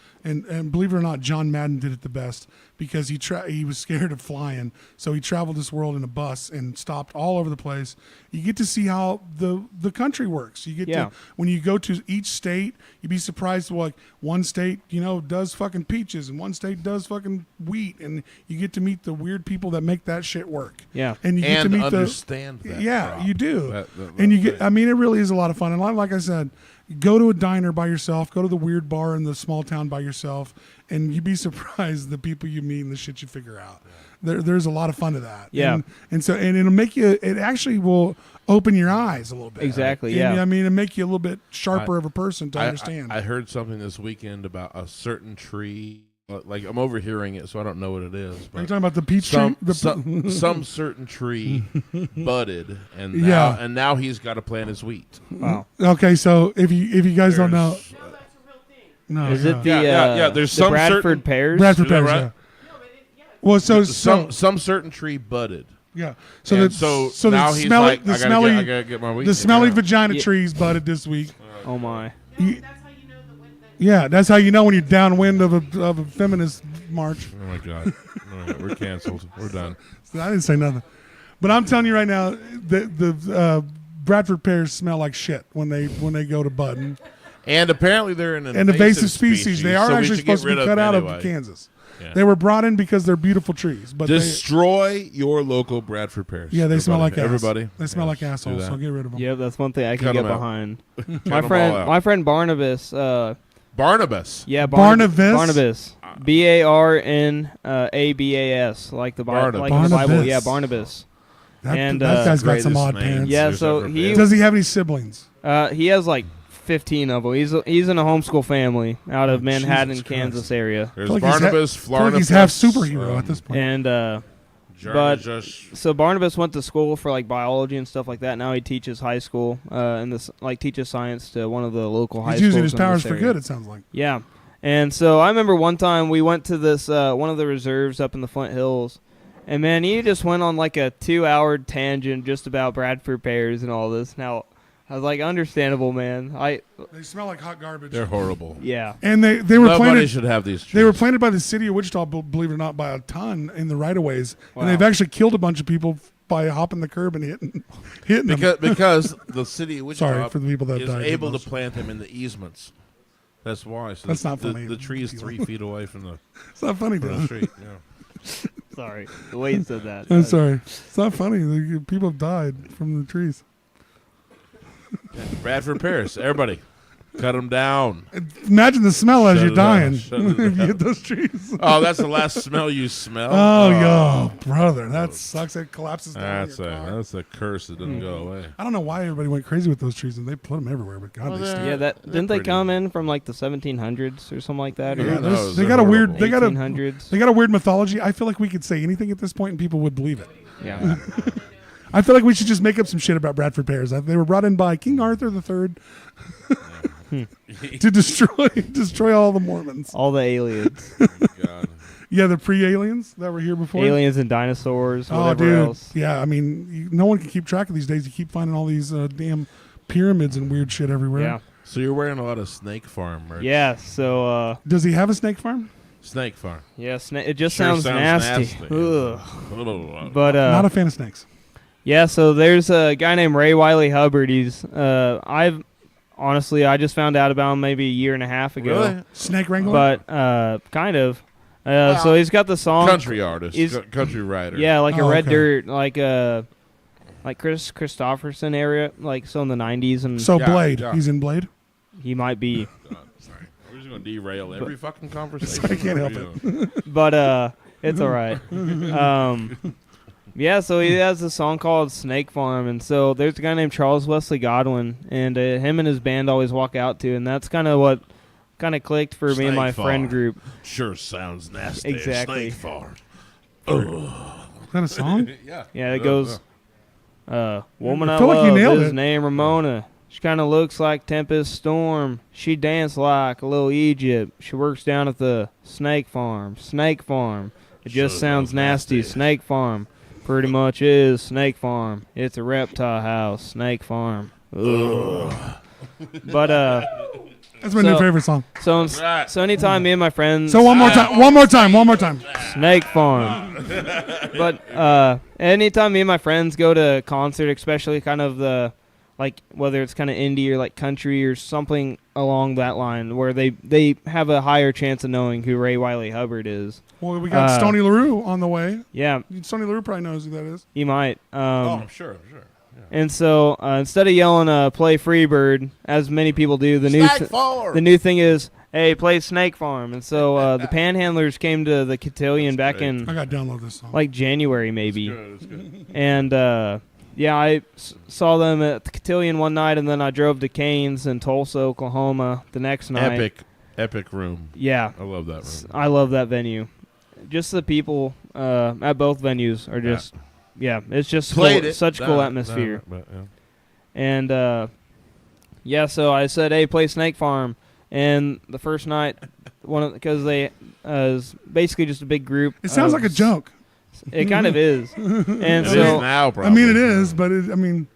believe it or not, John Madden did it the best because he was scared of flying, so he traveled this world in a bus and stopped all over the place. You get to see how the country works. You get to, when you go to each state, you'd be surprised. Like one state, does fucking peaches, and one state does fucking wheat, and you get to meet the weird people that make that shit work. Yeah, and you get to meet understand that. Yeah, you do, and you get. I mean, it really is a lot of fun. And like I said, go to a diner by yourself, go to the weird bar in the small town by yourself, and you'd be surprised the people you meet and the shit you figure out. There's a lot of fun to that. Yeah. And it'll make you, it actually will open your eyes a little bit. Exactly, And, yeah. I mean, it'll make you a little bit sharper of a person to understand. I heard something this weekend about a certain tree. Like, I'm overhearing it, so I don't know what it is. But are you talking about the peach tree? Some certain tree budded, and now he's got to plant his wheat. Wow. Okay, so if you guys don't know, no, is it the there's the some Bradford certain pears? Bradford pears, right? yeah. Well, so some certain tree budded. Yeah. So now the he's smelly, like, I gotta get my wheat. The smelly vagina trees budded this week. Oh my. Yeah, that's how you know when you're downwind of a feminist march. Oh my god. All right, we're canceled. We're done. So I didn't say nothing, but I'm telling you right now, the Bradford pears smell like shit when they go to bud. And apparently they're an invasive species. They are so actually supposed to be cut out of Kansas. Yeah. They were brought in because they're beautiful trees. But destroy your local Bradford pears. Yeah, they smell like everybody. They smell like assholes. So get rid of them. Yeah, that's one thing I can get behind. my friend Barnabas. Barnabas. Yeah, Barnabas. Barnabas, like the Bible, like the Bible. Yeah, Barnabas. That guy's got some odd parents. Yeah, so does he have any siblings? He has like 15 of them. He's in a homeschool family out of Manhattan, Kansas area. There's Barnabas, Florida. He's half superhero at this point. And so Barnabas went to school for like biology and stuff like that. Now he teaches high school and teaches science to one of the local high schools. He's using his powers for good, it sounds like. Yeah. And so I remember one time we went to this one of the reserves up in the Flint Hills, and man, he just went on like a 2-hour tangent just about Bradford pears and all this. Now I was like, understandable, man. They smell like hot garbage. They're horrible. Yeah. And they were Nobody planted. should have these trees. They were planted by the city of Wichita, believe it or not, by a ton in the right of ways. Wow. And they've actually killed a bunch of people by hopping the curb and hitting them. Because the city of Wichita Sorry for the people that is died able to plant them in the easements. That's why. So that's not funny. The tree is 3 feet away from the. It's not funny, from the street. Yeah. Sorry, the way you said that. I'm sorry. It's not funny. People have died from the trees. Bradford pears. Everybody, cut them down. Imagine the smell as you're dying if you hit those trees. Oh, that's the last smell you smell. Oh, brother, that sucks. It collapses down. That's a curse that doesn't go away. I don't know why everybody went crazy with those trees, and they put them everywhere. But God, they stink. Yeah, didn't they come in from like the 1700s or something like that? Yeah, they got a weird. They got a weird mythology. I feel like we could say anything at this point, and people would believe it. Yeah. I feel like we should just make up some shit about Bradford pears. They were brought in by King Arthur III to destroy all the Mormons, all the aliens. God. Yeah, the pre-aliens that were here before. Aliens and dinosaurs. Whatever else. Yeah, I mean, no one can keep track of these days. You keep finding all these damn pyramids and weird shit everywhere. Yeah. So you're wearing a lot of Snake Farm merch. Yeah. So. Does he have a snake farm? Snake Farm. Yeah. It just sounds nasty. Ugh. But not a fan of snakes. Yeah, so there's a guy named Ray Wiley Hubbard. He's I just found out about him maybe a year and a half ago. Really? Snake wrangler? But kind of. So he's got the song country artist, country writer. Yeah, like a Red okay. Dirt, like Chris Christopherson area, like so in the 90s, and So Yeah, Blade, yeah. he's in Blade. he might be. Sorry, we're just gonna derail every fucking conversation. I can't help it. But it's all right. Yeah, so he has a song called Snake Farm, and so there's a guy named Charles Wesley Godwin, and him and his band always walk out to, and that's kind of what kind of clicked for me and my Snake friend Farm. group. Sure sounds nasty. Exactly. Snake Farm. Is that a song? Yeah. Yeah, it goes, woman I I feel like you love nailed is it. named Ramona. She kind of looks like Tempest Storm. She dance like a little Egypt. She works down at the Snake Farm. Snake Farm. It just Sure sounds sounds nasty. nasty. Snake Farm. Pretty much is Snake Farm. It's a reptile house. Snake Farm. Ugh. But That's my new So- favorite song. so anytime me and my friends So one more time. Snake Farm. But anytime me and my friends go to a concert, especially kind of the like whether it's kind of indie or like country or something along that line, where they have a higher chance of knowing who Ray Wiley Hubbard is. Well, we got Stoney LaRue on the way. Yeah, Stoney LaRue probably knows who that is. you might. Oh, I'm sure. Yeah. And so instead of yelling "Play Freebird," as many people do, the Snake Farm. new thing is, "Hey, play Snake Farm." And so the Panhandlers came to the Cotillion back great. in I got to download this song. like January maybe. It's good. And yeah, I saw them at the Cotillion one night, and then I drove to Canes in Tulsa, Oklahoma the next night. Epic room. Yeah, I love that room. I love that venue. Just the people at both venues are just, it's just such cool atmosphere. But, yeah. And yeah, so I said, "Hey, play Snake Farm." And the first night, because they is basically just a big group. It sounds like a joke. It kind of is. And It is so now, I probably. mean, it is, but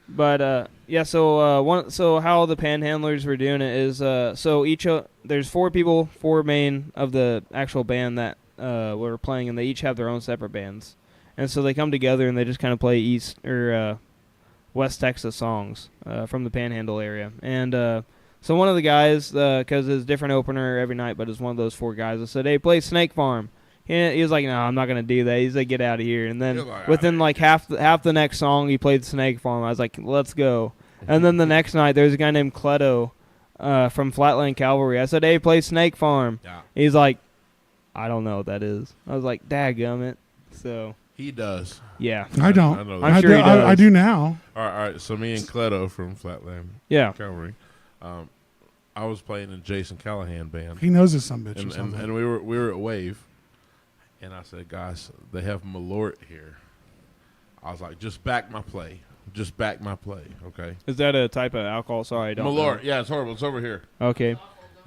But yeah, so how the Panhandlers were doing it is there's four people, four main of the actual band that were playing, and they each have their own separate bands, and so they come together and they just kind of play East or West Texas songs from the Panhandle area, and so one of the guys, because it's a different opener every night, but it's one of those four guys, I said, "Hey, play Snake Farm." He was like, "No, I'm not gonna do that." He's like, "Get out of here!" And then within like half the next song, he played Snake Farm. I was like, "Let's go!" And then the next night, there's a guy named Cleto from Flatland Cavalry. I said, "Hey, play Snake Farm." Yeah. He's like, "I don't know what that is." I was like, "Dadgummit!" So He does. yeah, I don't. I know that. I'm sure he does. I do now. All right. So me and Cleto from Flatland yeah. Cavalry, I was playing in Jason Callahan band, He knows this some bitch or and something. we were at Wave, and I said, "Guys, they have Malort here." I was like, "Just back my play. Just back my play, okay?" Is that a type of alcohol? Sorry, I don't Malort, know. yeah, it's horrible. It's over here. Okay.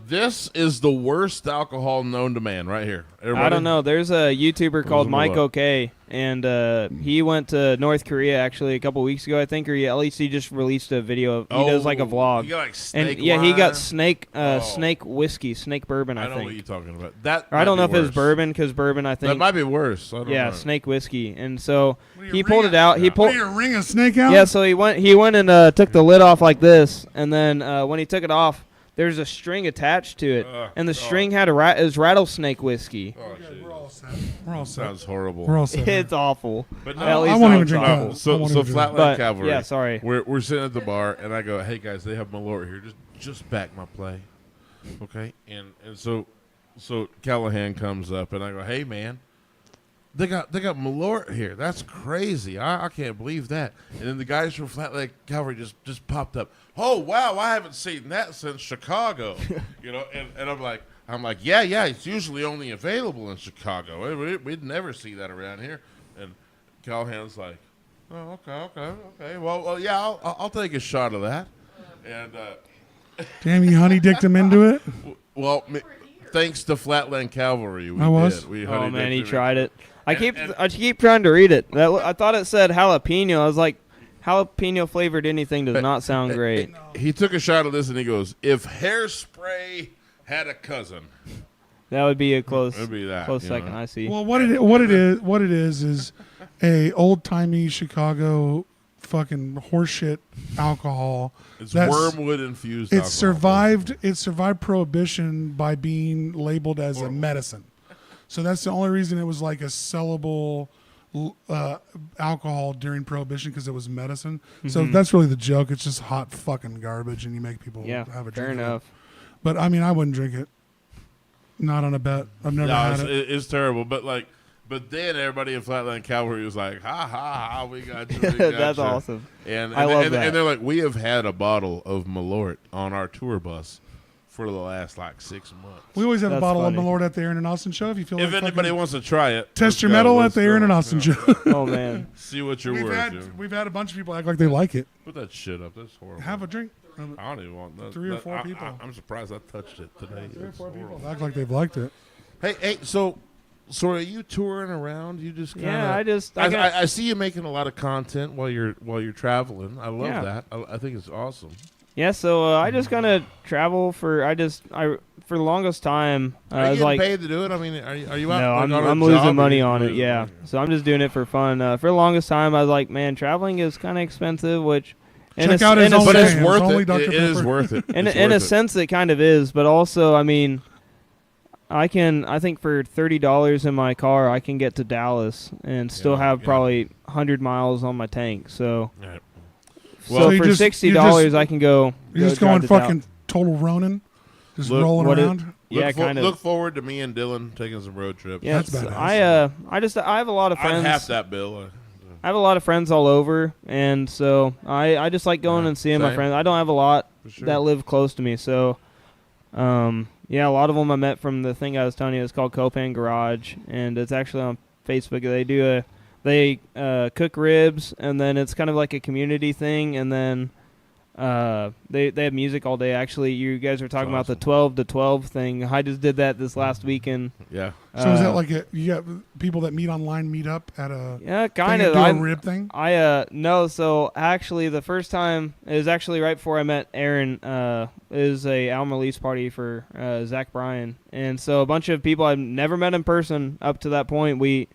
This is the worst alcohol known to man, right here. Everybody? I don't know. There's a YouTuber called a Mike Malort? OK, and he went to North Korea actually a couple weeks ago, I think, or at least he just released a video. He does like a vlog. You got like snake And yeah, he got wine? snake whiskey, snake bourbon, I I know think. what you're talking about. That Or I don't know might if be it's worse. bourbon, because bourbon, I think. That might be worse. I don't yeah, know. snake whiskey. And so What do you he ring pulled it it? out. He Yeah. What pulled. do you ring a snake out? Yeah, so he went and took the lid off like this, and then when he took it off, there's a string attached to it, and the string had is rattlesnake whiskey. Oh, Yeah, shit. we're all set. We're all set. Sounds horrible. We're all set. It's awful. But At no, least I won't even it's drink awful. that. I so won't so even drink Flatland But Cavalry. yeah, sorry. We're sitting at the bar, and I go, "Hey guys, they have Malort here. Just back my play, okay?" And so Callahan comes up, and I go, "Hey man, they got Malort here. That's crazy. I can't believe that." And then the guys from Flatland Cavalry just popped up. "Oh wow, I haven't seen that since Chicago," And I'm like, yeah, it's usually only available in Chicago. We'd never see that around here. And Callahan's like, "Oh, okay. Well, yeah, I'll take a shot of that." And Damn, you honey dicked him into it. well, thanks to Flatland Cavalry, we I was? did. We Oh honey man, he dipped it. tried it. I And- keep trying to read it. I thought it said jalapeno. I was like, jalapeno flavored anything does not sound great. He took a shot of this and he goes, "If hairspray had a cousin, That would be a close it'd be that." close you second. know? I see. Well, what it is a old timey Chicago fucking horseshit alcohol. It's That's- wormwood infused. It survived prohibition by being labeled as a medicine. So that's the only reason it was like a sellable alcohol during Prohibition, because it was medicine. So that's really the joke. It's just hot fucking garbage, and you make people have a drink. Fair enough. But I mean, I wouldn't drink it. Not on a bet. I've never had it. It's terrible. But then everybody in Flatland Cavalry was like, ha, ha, ha, we got you. We got That's you. awesome. And I love that. And they're like, we have had a bottle of Malort on our tour bus for the last, 6 months. We always have a That's bottle funny. of Malort at the Aaron and Austin show. If you feel If like anybody wants to try it, test your metal at the Aaron and Austin show. Oh, man. See what you're worth. We've had a bunch of people act like they like it. Put that shit up. That's horrible. Have a drink. I don't even want that. 3 or 4 people. I'm surprised I touched it today. 3 or It's 4 people horrible. act like they've liked it. Hey, so are you touring around? You just kinda, Yeah, I see you making a lot of content while you're traveling. I love that. I think it's awesome. Yeah, so I just kind of travel for for the longest time. Are I you was getting like, paid to do it? I mean, are you out? no, like, I'm on a I'm job, losing or money you on it. losing Yeah, money? so I'm just doing it for fun. For the longest time, I was like, man, traveling is kind of expensive, which Check out his own But it's It's worth only it. Dr. It is Pepper. worth it. in It's a worth it. sense, it kind of is, but also, I mean, I think for $30 in my car, I can get to Dallas and still have probably 100 miles on my tank. So, Right. so Well, you for just- $60, I can go. You're just drive going to fucking total Ronin, just Look, rolling what it- around. Yeah, kind of. Look forward to me and Dylan taking some road trips. Yeah, That's badass. I have a lot of I'd friends. half that bill. I have a lot of friends all over, and so I just like going and seeing my same. friends. I don't have a lot For sure. that live close to me, so yeah, a lot of them I met from the thing I was telling you. It's called Copan Garage, and it's actually on Facebook. They cook ribs, and then it's kind of like a community thing, and then they have music all day. Actually, you guys were talking about the 12 to 12 thing. I just did that this last weekend. Yeah. So is that like you got people that meet online meet up at a Yeah, thing kind and of. do a rib thing? No, so actually the first time, it was actually right before I met Aaron, is a album release party for Zach Bryan. And so a bunch of people I've never met in person up to that point. We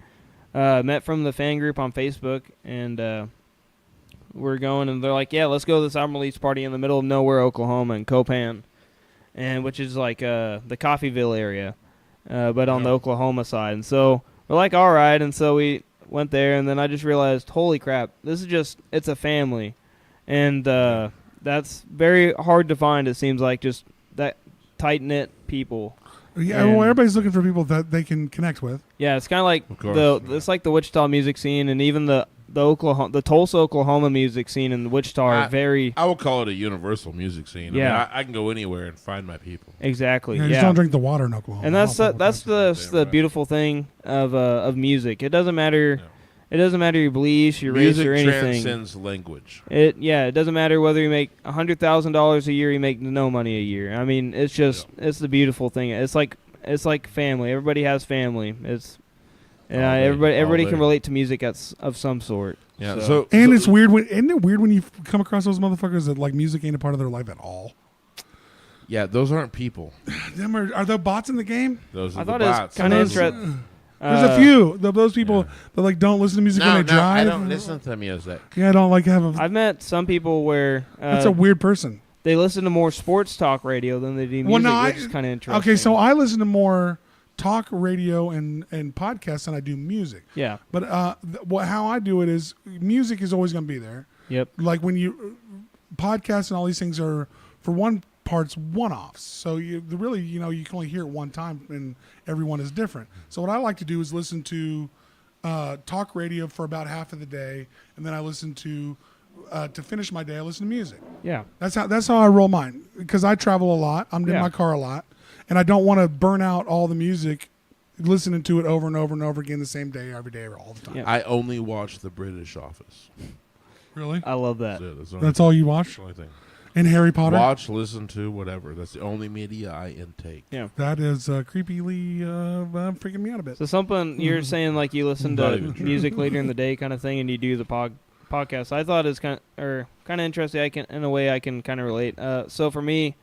met from the fan group on Facebook, and we're going, and they're like, yeah, let's go to this album release party in the middle of nowhere, Oklahoma, in Copan, and which is like the Coffeeville area, but on the Oklahoma side. And so we're like, all right, and so we went there, and then I just realized, holy crap, it's a family, and that's very hard to find. It seems like just that tight knit people. Yeah, And- well, everybody's looking for people that they can connect with. Yeah, it's kind of like Of course, it's like the Wichita music scene, and even the Tulsa, Oklahoma music scene and Wichita are very I would call it a universal music scene. Yeah. I mean, I can go anywhere and find my people. exactly. Just Yeah, don't drink the water in Oklahoma. and that's I don't that's fuck with the Damn right. beautiful thing of music. It doesn't matter. Yeah. It doesn't matter your beliefs, your Music race, or anything. transcends language. It doesn't matter whether you make $100,000 a year, you make no money a year. I mean, it's just it's the beautiful thing. It's like family. Everybody has family. It's All day, everybody all can day. relate to music of some sort. Yeah. So- And it's weird isn't it weird when you come across those motherfuckers that like music ain't a part of their life at all? yeah, those aren't people. Are there bots in the game? Those are I the thought it was bots. kind of Those- interesting. There's a few those people that like don't listen to music No, when they no, drive. I don't listen to music. Yeah, I don't like have a. I've met some people where That's a weird person. they listen to more sports talk radio than they do music, Well, no, which is kind of interesting. Okay, so I listen to more talk radio and podcasts than I do music. Yeah. But how I do it is music is always going to be there. Yep. Like when you podcasts and all these things are for one part's one-offs. So you really you can only hear it one time and everyone is different. So what I like to do is listen to talk radio for about half of the day, and then I listen to finish my day I listen to music. Yeah. That's how I roll mine because I travel a lot. I'm in Yeah. my car a lot, and I don't want to burn out all the music listening to it over and over and over again the same day every day or all the time. Yeah. I only watch The British Office. Really? I love that. That's it. That's all you watch? the only thing. And Harry Potter? Watch, listen to, whatever. That's the only media I intake. Yeah. That is creepily freaking me out a bit. So something you're saying like you listen Not to even true. music later in the day kind of thing, and you do the podcast. I thought it's kind of interesting. I can in a way I can kind of relate. So for me,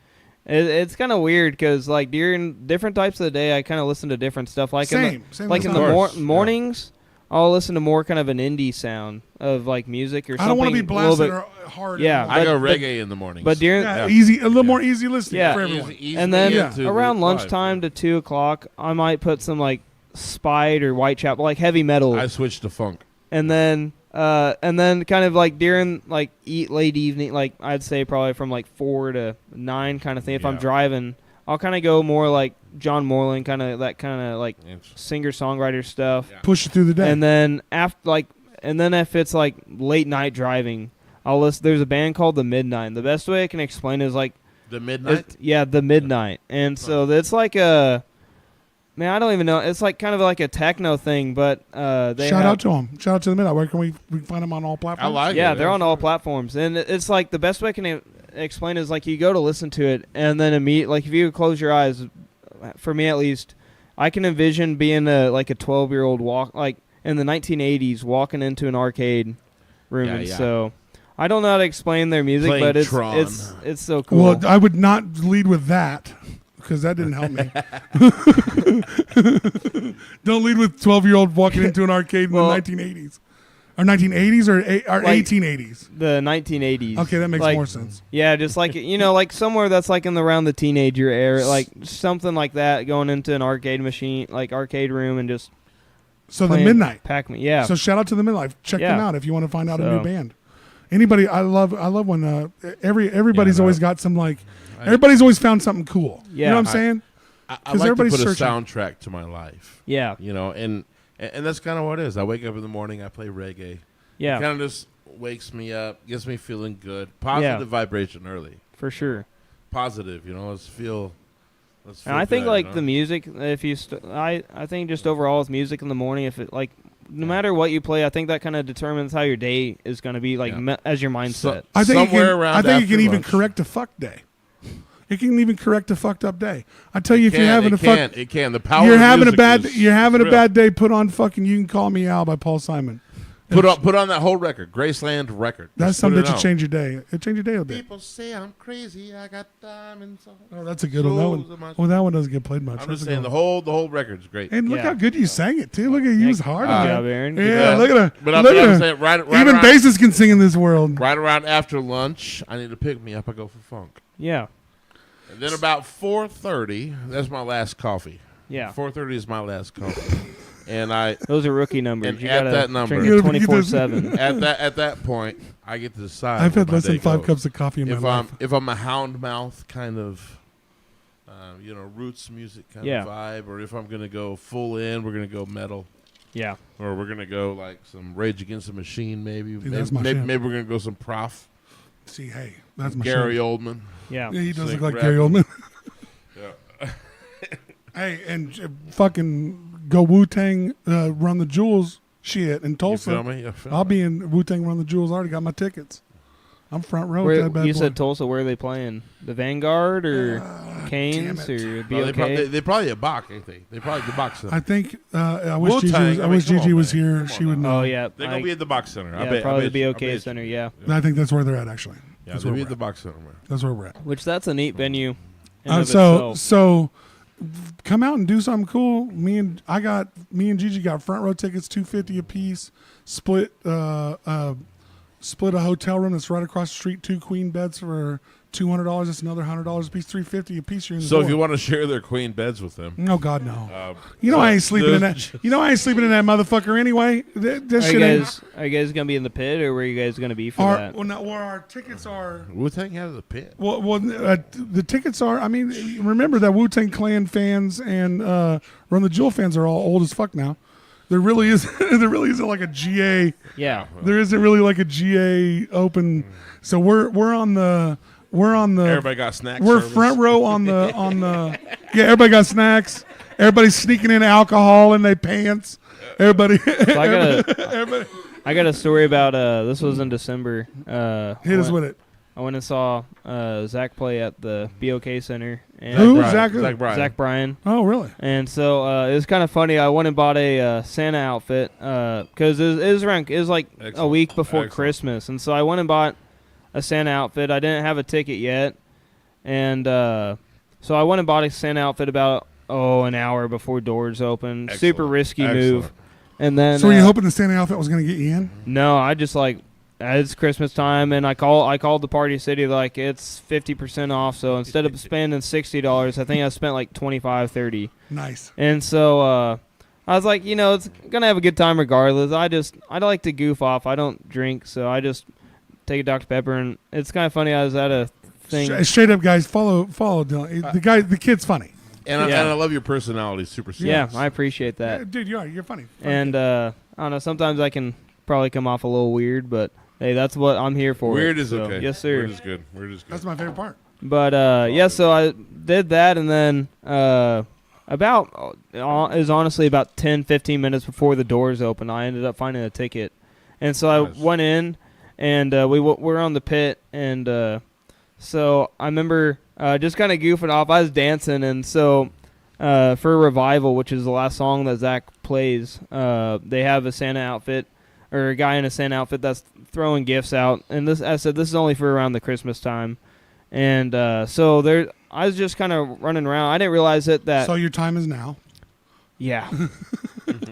it's kind of weird because like during different types of the day, I kind of listen to different stuff. Like Same like in as the I- course, mornings, I'll listen to more kind of an indie sound of like music or something. I don't want to be a little blasted bit- or hard. Yeah, I go but- reggae in the mornings. But during Yeah, Yeah. easy, a little more easy listening Yeah. for everyone. Easy and then into the around life, lunchtime yeah. to 2:00, I might put some like Spite or Whitechapel, like heavy metal. I switched to funk. And then kind of like during like late evening, like I'd say probably from like 4 to 9 kind of thing. If I'm driving, I'll kind of go more like John Moreland, kind of like singer-songwriter stuff. Yeah. Push it through the day. And then if it's like late night driving, I'll listen. There's a band called The Midnight. The best way I can explain it is like The Midnight. The Midnight. And so it's like a. Man, I don't even know. It's like kind of like a techno thing, but they shout out to them. Shout out to the Midnight. Where can we find them on all platforms? I like it. Yeah, they're on all platforms, and it's like the best way I can explain is like you go to listen to it, and then like if you close your eyes, for me at least, I can envision being like a 12-year-old like in the 1980s walking into an arcade room, and so I don't know how to explain their music, Playing but Tron. it's so cool. Well, I would not lead with that. Because that didn't help me. Don't lead with 12-year-old walking into an arcade in the 1980s. Or 1980s or 1880s? The 1980s. Okay, that makes like, more sense. Yeah, just like, like somewhere that's like around the teenager era, like something like that, going into an arcade machine, like arcade room and just So the Midnight. Pac-Man, yeah. So shout out to the Midnight. Check them out if you want to find out a new band. Anybody, I love when everybody's always got some like, everybody's always found something cool. Yeah. You know what I'm saying? I like to put a soundtrack to my life. Yeah. And that's kind of what it is. I wake up in the morning, I play reggae. Yeah. It kind of just wakes me up, gets me feeling good. Positive vibration early. For sure. Positive, let's feel and I think like the music, if you, I think just overall with music in the morning, if it like, no matter what you play, I think that kind of determines how your day is going to be, like as your mindset. So, I think it can even lunch. correct a fuck day. It can even correct a fucked up day. I tell you, if you're having it can. The power. You're of having a music a bad day. Put on fucking "You Can Call Me Al" by Paul Simon. Put on that whole record, Graceland record. That's something that should change your day. It change your day a bit. People say I'm crazy. I got diamonds. Oh, that's a good one. That one doesn't get played much. I'm just saying the whole record's great. And look how good you sang it too. Look at you, was hard on it. Aaron. Yeah, look at her. But I'm saying right even bassists can sing in this world. Right around after lunch, I need to pick me up. I go for funk. Yeah. And then about 4:30, that's my last coffee. Yeah. 4:30 is my last coffee. And those are rookie numbers. And you at that number, 24/7. At that point, I get to decide. I've had less than 5 cups of coffee in my life. If I'm a hound mouth kind of, roots music kind of vibe, or if I'm gonna go full in, we're gonna go metal. Yeah. Or we're gonna go like some Rage Against the Machine, maybe. Dude, maybe we're gonna go some Prof. See, hey, that's my Gary Oldman. Yeah. He does look like Gary Oldman. Yeah. Hey, and fucking go Wu-Tang Run the Jewels shit in Tulsa. You feel me? I'll be in Wu-Tang Run the Jewels. I already got my tickets. I'm front row. You said Tulsa. Where are they playing? The Vanguard or Canes or BOK? They probably a Bach, ain't they? They probably the Bach Center. I think I wish Gigi was here. She would know. Oh yeah, they're gonna be at the Bach Center. Yeah, probably the BOK Center. Yeah. I think that's where they're at actually. Yeah, they'll be at the Bach Center. That's where we're at. Which that's a neat venue. So come out and do something cool. Me and Gigi got front row tickets, $250 a piece. Split a hotel room that's right across the street. 2 queen beds for $200. That's another $100 a piece. $350 a piece. You're in the door. If you want to share their queen beds with them, no, God no. I ain't sleeping in that. I ain't sleeping in that motherfucker anyway. Are you guys gonna be in the pit, or where are you guys gonna be for that? Well, now, where our tickets are. Wu-Tang out of the pit. Well, the tickets are. I mean, remember that Wu-Tang Clan fans and Run the Jewel fans are all old as fuck now. There really isn't like a GA. Yeah. There isn't really like a GA open. So we're on the. Everybody got snacks. We're front row on the. Yeah, everybody got snacks. Everybody's sneaking in alcohol in their pants. Everybody. So I got a story about. This was in December. Hit us with it. I went and saw Zach play at the BOK Center. And Who? Zach Bryan. Zach Bryan. Oh, really? And so it was kind of funny. I went and bought a Santa outfit because it was like a week before Christmas, and so I went and bought a Santa outfit. I didn't have a ticket yet, and so I went and bought a Santa outfit about an hour before doors open. Excellent. Super risky move. And then so were you hoping the Santa outfit was going to get you in? No, I just it's Christmas time, and I called the Party City like it's 50% off. So instead of spending $60, I think I spent like $25, $30. Nice. And so I I was like, it's gonna have a good time regardless. I like to goof off. I don't drink, so I just take a Dr. Pepper, and it's kind of funny. I was at a thing. Straight up, guys, follow Dylan. The kid's funny. And I love your personality, super serious. Yeah, I appreciate that. Yeah, dude, you're funny. And I don't know. Sometimes I can probably come off a little weird, but hey, that's what I'm here for. Weird is okay. Yes, sir. Weird is good. That's my favorite part. But so I did that, and then it was honestly about 10, 15 minutes before the doors opened, I ended up finding a ticket, and so I went in, and we were on the pit, and so I remember just kind of goofing off. I was dancing, and so for Revival, which is the last song that Zach plays, they have a Santa outfit, or a guy in a Santa outfit that's throwing gifts out, and this is only for around the Christmas time. And so I was just kind of running around. I didn't realize that. So your time is now. Yeah.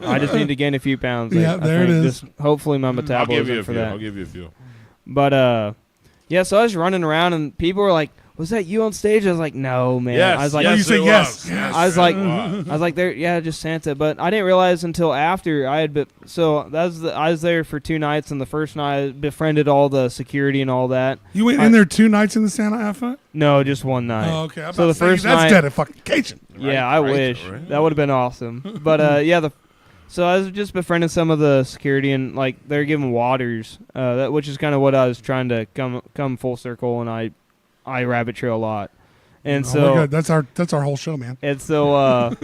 I just need to gain a few pounds. Yeah, there it is. Just hopefully my metabolism for that. I'll give you a few. But so I was running around, and people were like, "Was that you on stage?" I was like, "No, man." Yes, I was like, you said yes. I was like, "There, yeah, just Santa." But I didn't realize until after I was there for 2 nights, and the first night I befriended all the security and all that. You went in there 2 nights in the Santa outfit? No, just one night. Oh, okay. So the first night, that's dedication. Yeah, I wish that would have been awesome. But so I was just befriending some of the security, and like they're giving waters, which is kind of what I was trying to come full circle, and I rabbit trail a lot, and so that's our whole show, man. And so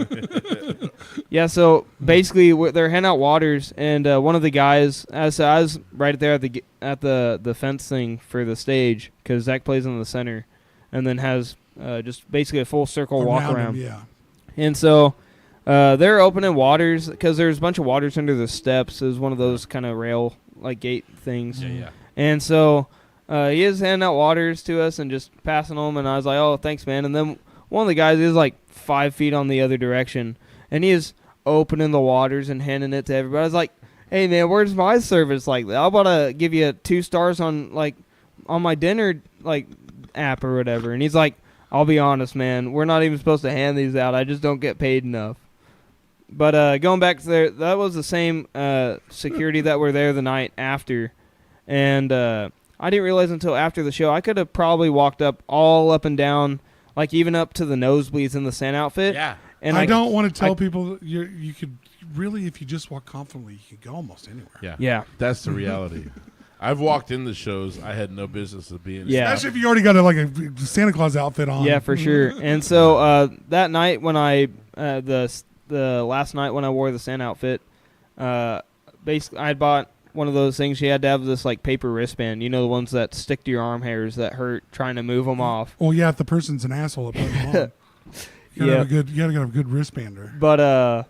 so basically they're handing out waters, and one of the guys, I was right there at the fence thing for the stage, because Zach plays in the center, and then has just basically a full circle walk around. Yeah. And so they're opening waters, because there's a bunch of waters under the steps. It was one of those kind of rail like gate things. Yeah. And so he is handing out waters to us and just passing them, and I was like, "Oh, thanks, man." And then one of the guys is like 5 feet on the other direction, and he is opening the waters and handing it to everybody. I was like, "Hey, man, where's my service like that? I'm about to give you 2 stars on my dinner app or whatever." And he's like, "I'll be honest, man, we're not even supposed to hand these out. I just don't get paid enough." But going back to there, that was the same security that were there the night after, and I didn't realize until after the show I could have probably walked all up and down, like even up to the nosebleeds in the Santa outfit. Yeah. And I don't want to tell people that you could really, if you just walk confidently, you could go almost anywhere. Yeah. That's the reality. I've walked in the shows I had no business of being. Yeah. Especially if you already got a Santa Claus outfit on. Yeah, for sure. And so that night when the last night when I wore the Santa outfit, basically I had bought one of those things. You had to have this like paper wristband, the ones that stick to your arm hairs that hurt trying to move them off. Well, yeah, if the person's an asshole, it puts them on. You gotta have a good wristbander. But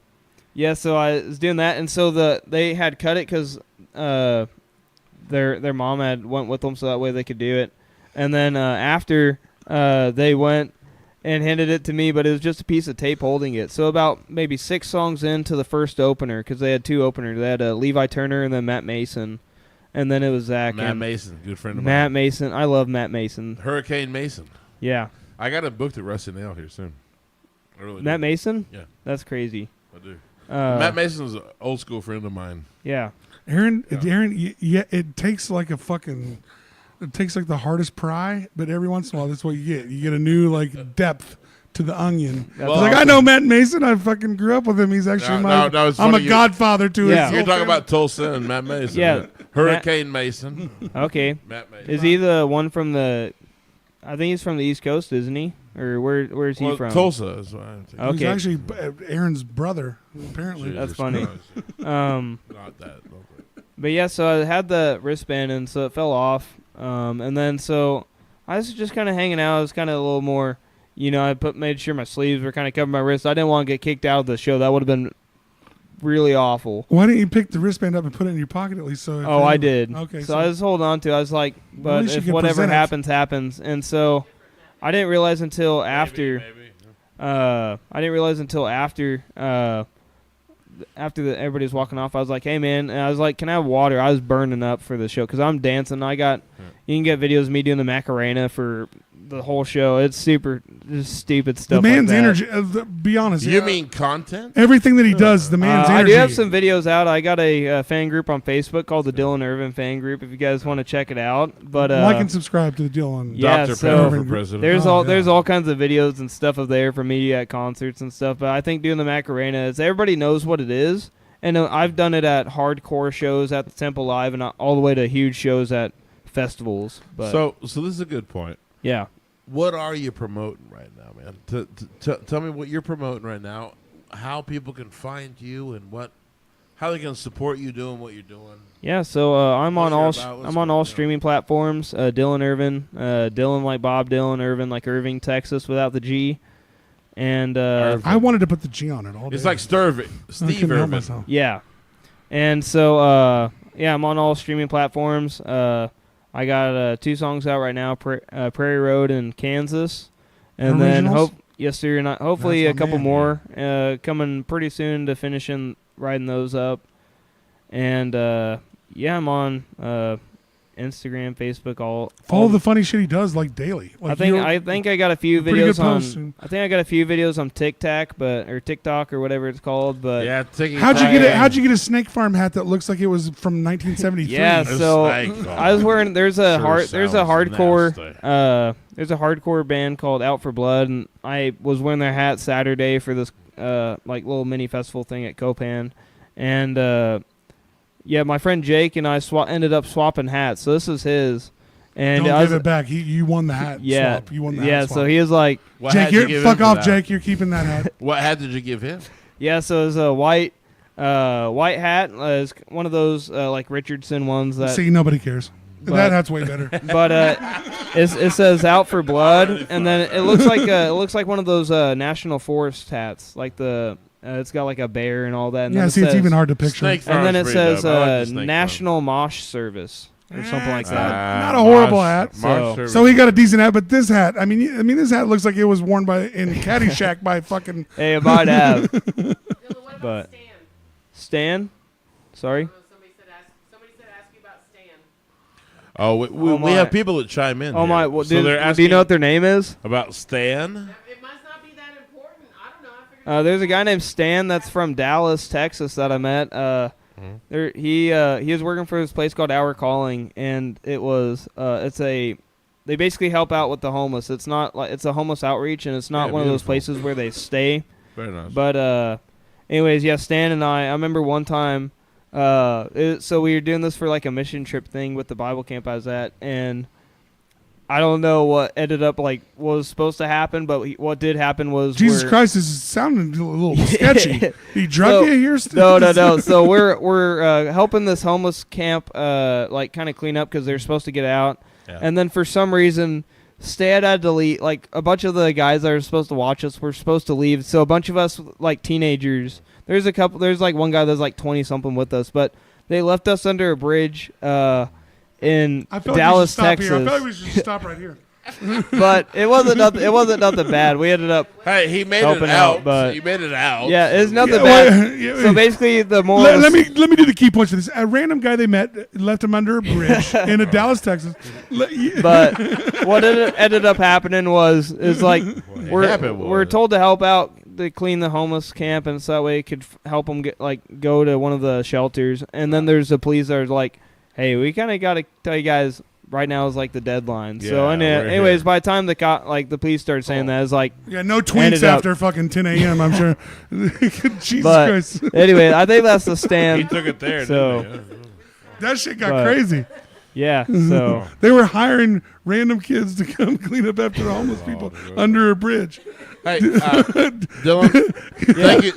so I was doing that, and so they had cut it because their mom had went with them, so that way they could do it. And then after they went and handed it to me, but it was just a piece of tape holding it. So about maybe 6 songs into the first opener, because they had 2 openers. They had Levi Turner and then Matt Mason, and then it was Zach. Matt Mason, good friend of mine. Matt Mason, I love Matt Mason. Hurricane Mason. Yeah. I got it booked at Rusty Nail here soon. I really Matt do. Mason? Yeah. That's crazy. I do. Matt Mason's an old school friend of mine. Yeah. Aaron, it takes like a fucking... It takes like the hardest pry, but every once in a while, that's what you get. You get a new depth to the onion. Well, it's like, I know Matt Mason. I fucking grew up with him. He's actually I'm a godfather to his. You're talking about Tulsa and Matt Mason. Yeah. Hurricane Mason. Okay. Matt Mason. Is he the one from I think he's from the East Coast, isn't he? Or where is he from? Tulsa is what I'm thinking. Okay. He's actually Aaron's brother, apparently. That's funny. Not that. But yeah, so I had the wristband, and so it fell off. And then so I was just kind of hanging out. I was kind of a little more, I made sure my sleeves were kind of covering my wrists. I didn't want to get kicked out of the show. That would have been really awful. Why didn't you pick the wristband up and put it in your pocket at least? So I did. Okay. So I was holding on to it. I was like, but if whatever happens, happens. And so I didn't realize until after. I didn't realize until after. After everybody was walking off, I was like, "Hey, man!" And I was like, "Can I have water?" I was burning up for the show because I'm dancing. You can get videos of me doing the Macarena for the whole show. It's super just stupid stuff. The man's like that. energy. Be honest. You mean content? Everything that he does, the man's I energy. do have some videos out. I got a fan group on Facebook called the Dylan Irvin Fan Group. If you guys want to check it out, but like and subscribe to the deal on. Yeah, Dr. so Pepper for president. there's all kinds of videos and stuff of there for media at concerts and stuff. But I think doing the Macarena is everybody knows what it is, and I've done it at hardcore shows at the Temple Live and all the way to huge shows at festivals. But So this is a good point. yeah. What are you promoting right now, man? Tell me what you're promoting right now, how people can find you, and how they can support you doing what you're doing. Yeah, so I'm on all going on? streaming platforms. Dylan Irvin, Dylan like Bob Dylan, Irvin like Irving, Texas without the G, and I wanted to put the G on it all day. It's like Steve couldn't help Irvin. myself. yeah, and so yeah, I'm on all streaming platforms. I got 2 songs out right now, Prairie Road in Kansas, and Originals? then hopefully That's a my couple man. more coming pretty soon to finishing writing those up, and yeah, I'm on Instagram, Facebook, all the funny shit he does like daily. Like I think I got a few pretty good videos on. posts and- I think I got a few videos on TikTok or whatever it's called. But Yeah, taking How'd you I- get a Snake Farm hat that looks like it was from 1973? yeah, It's so like, I was wearing. There's a Sure sounds hardcore. nasty. There's a hardcore band called Out for Blood, and I was wearing their hat Saturday for this like little mini festival thing at Copan, and yeah, my friend Jake and I ended up swapping hats. So this is his, and Don't I was, give it back. You won the hat yeah, swap. You won the yeah. hat swap. So he was like, What Jake, hat did you you're give fuck him for off, that? Jake. You're keeping that hat. What hat did you give him? yeah. So it was a white hat. It's one of those like Richardson ones that. See, nobody cares. But- That hat's way better. But it says Out for Blood, and then it looks like one of those National Forest hats, like the it's got like a bear and all that. And Yeah, then see, it it's says, even hard to picture. Snake And then Farm's it pretty says dope. I like the Snake National Mosh Service or something like That's that. not a horrible hat. So- So he got a decent hat, but this hat, I mean, this hat looks like it was worn in Caddyshack by fucking. Hey, it might have. Dylan, what about But- Stan? Stan, sorry. Somebody said ask you about Stan. Oh, Oh, we have my. people that chime in. Oh here. my! Well, So they're do asking you know what their name is? about Stan? It must not be that important. I don't know. I figured. There's a guy named Stan that's from Dallas, Texas that I met. He was working for this place called Our Calling, and it was they basically help out with the homeless. It's not like it's a homeless outreach, and it's not Yeah, one of those beautiful. places where they stay. Very nice. But anyways, yeah, Stan and I remember one time. So we were doing this for like a mission trip thing with the Bible camp I was at, and I don't know what ended up like was supposed to happen, but what did happen was Jesus we're- Christ, this is sounding a little sketchy. He drug So- you here? No. So we're helping this homeless camp like kind of clean up because they're supposed to get out, Yeah. and then for some reason, Stan had to leave. Like a bunch of the guys that were supposed to watch us were supposed to leave. So a bunch of us like teenagers. There's like one guy that's like 20 something with us, but they left us under a bridge in I feel Dallas, like we should stop Texas. here. I feel like we should stop right here. But it wasn't nothing bad. We ended up Hey, he made it helping out. out, but- He made it out. yeah, it's nothing Yeah, bad. well, yeah, So basically, the more let me do the key points for this. A random guy they met left him under a bridge in Dallas, Texas. But what ended up happening is like happened we're was- told to help out to clean the homeless camp, and so that way it could help them go to one of the shelters. And then there's the police that are like, "Hey, we kind of got to tell you guys right now is like the deadline." So Yeah, we're anyways, here. by the time the police started saying that, it's like Yeah, no tweets Ended up- after fucking 10 a.m., I'm sure. Jesus But- Christ. anyway, I think that's the He stand. took it there. So- didn't he? That shit got But- crazy. Yeah. So They were hiring random kids to come clean up after the homeless people under a bridge. Hey, Dylan,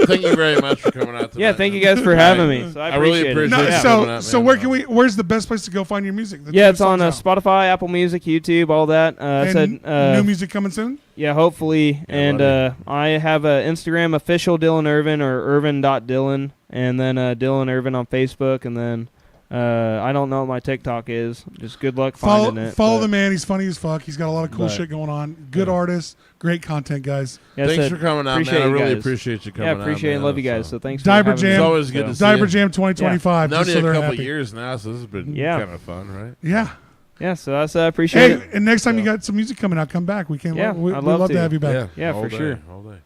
thank you very much for coming out tonight. yeah, thank you guys for having me. So I I really appreciate it. appreciate No, Yeah. so coming out, so man. where can we? Where's the best place to go find your music? The Yeah, new it's on songs out. Spotify, Apple Music, YouTube, all that. I And said new music coming soon. yeah, hopefully. Yeah, And love I have a Instagram official Dylan Irvin or Irvin.Dylan, and then Dylan Irvin on Facebook, and then I don't know what my TikTok is. Just good luck finding it. Follow but- the man. He's funny as fuck. He's got a lot of cool but- shit going on. Good artist. Great content, guys. Yeah, Thanks so for coming out, appreciate man. I you really guys. appreciate you coming Yeah, out. appreciate and man. love you guys. So thanks for Diaper having Jam. me. It's always good to see Diaper you. Jam 2025. Known Just you so a they're couple happy. years now, so this has been Yeah. kind of fun, right? Yeah. Yeah, so that's appreciate it. Hey, and next time you got some music coming out, come back. We can. Yeah, we'd I'd love love to to. have you back. Yeah, all for day, sure. all day.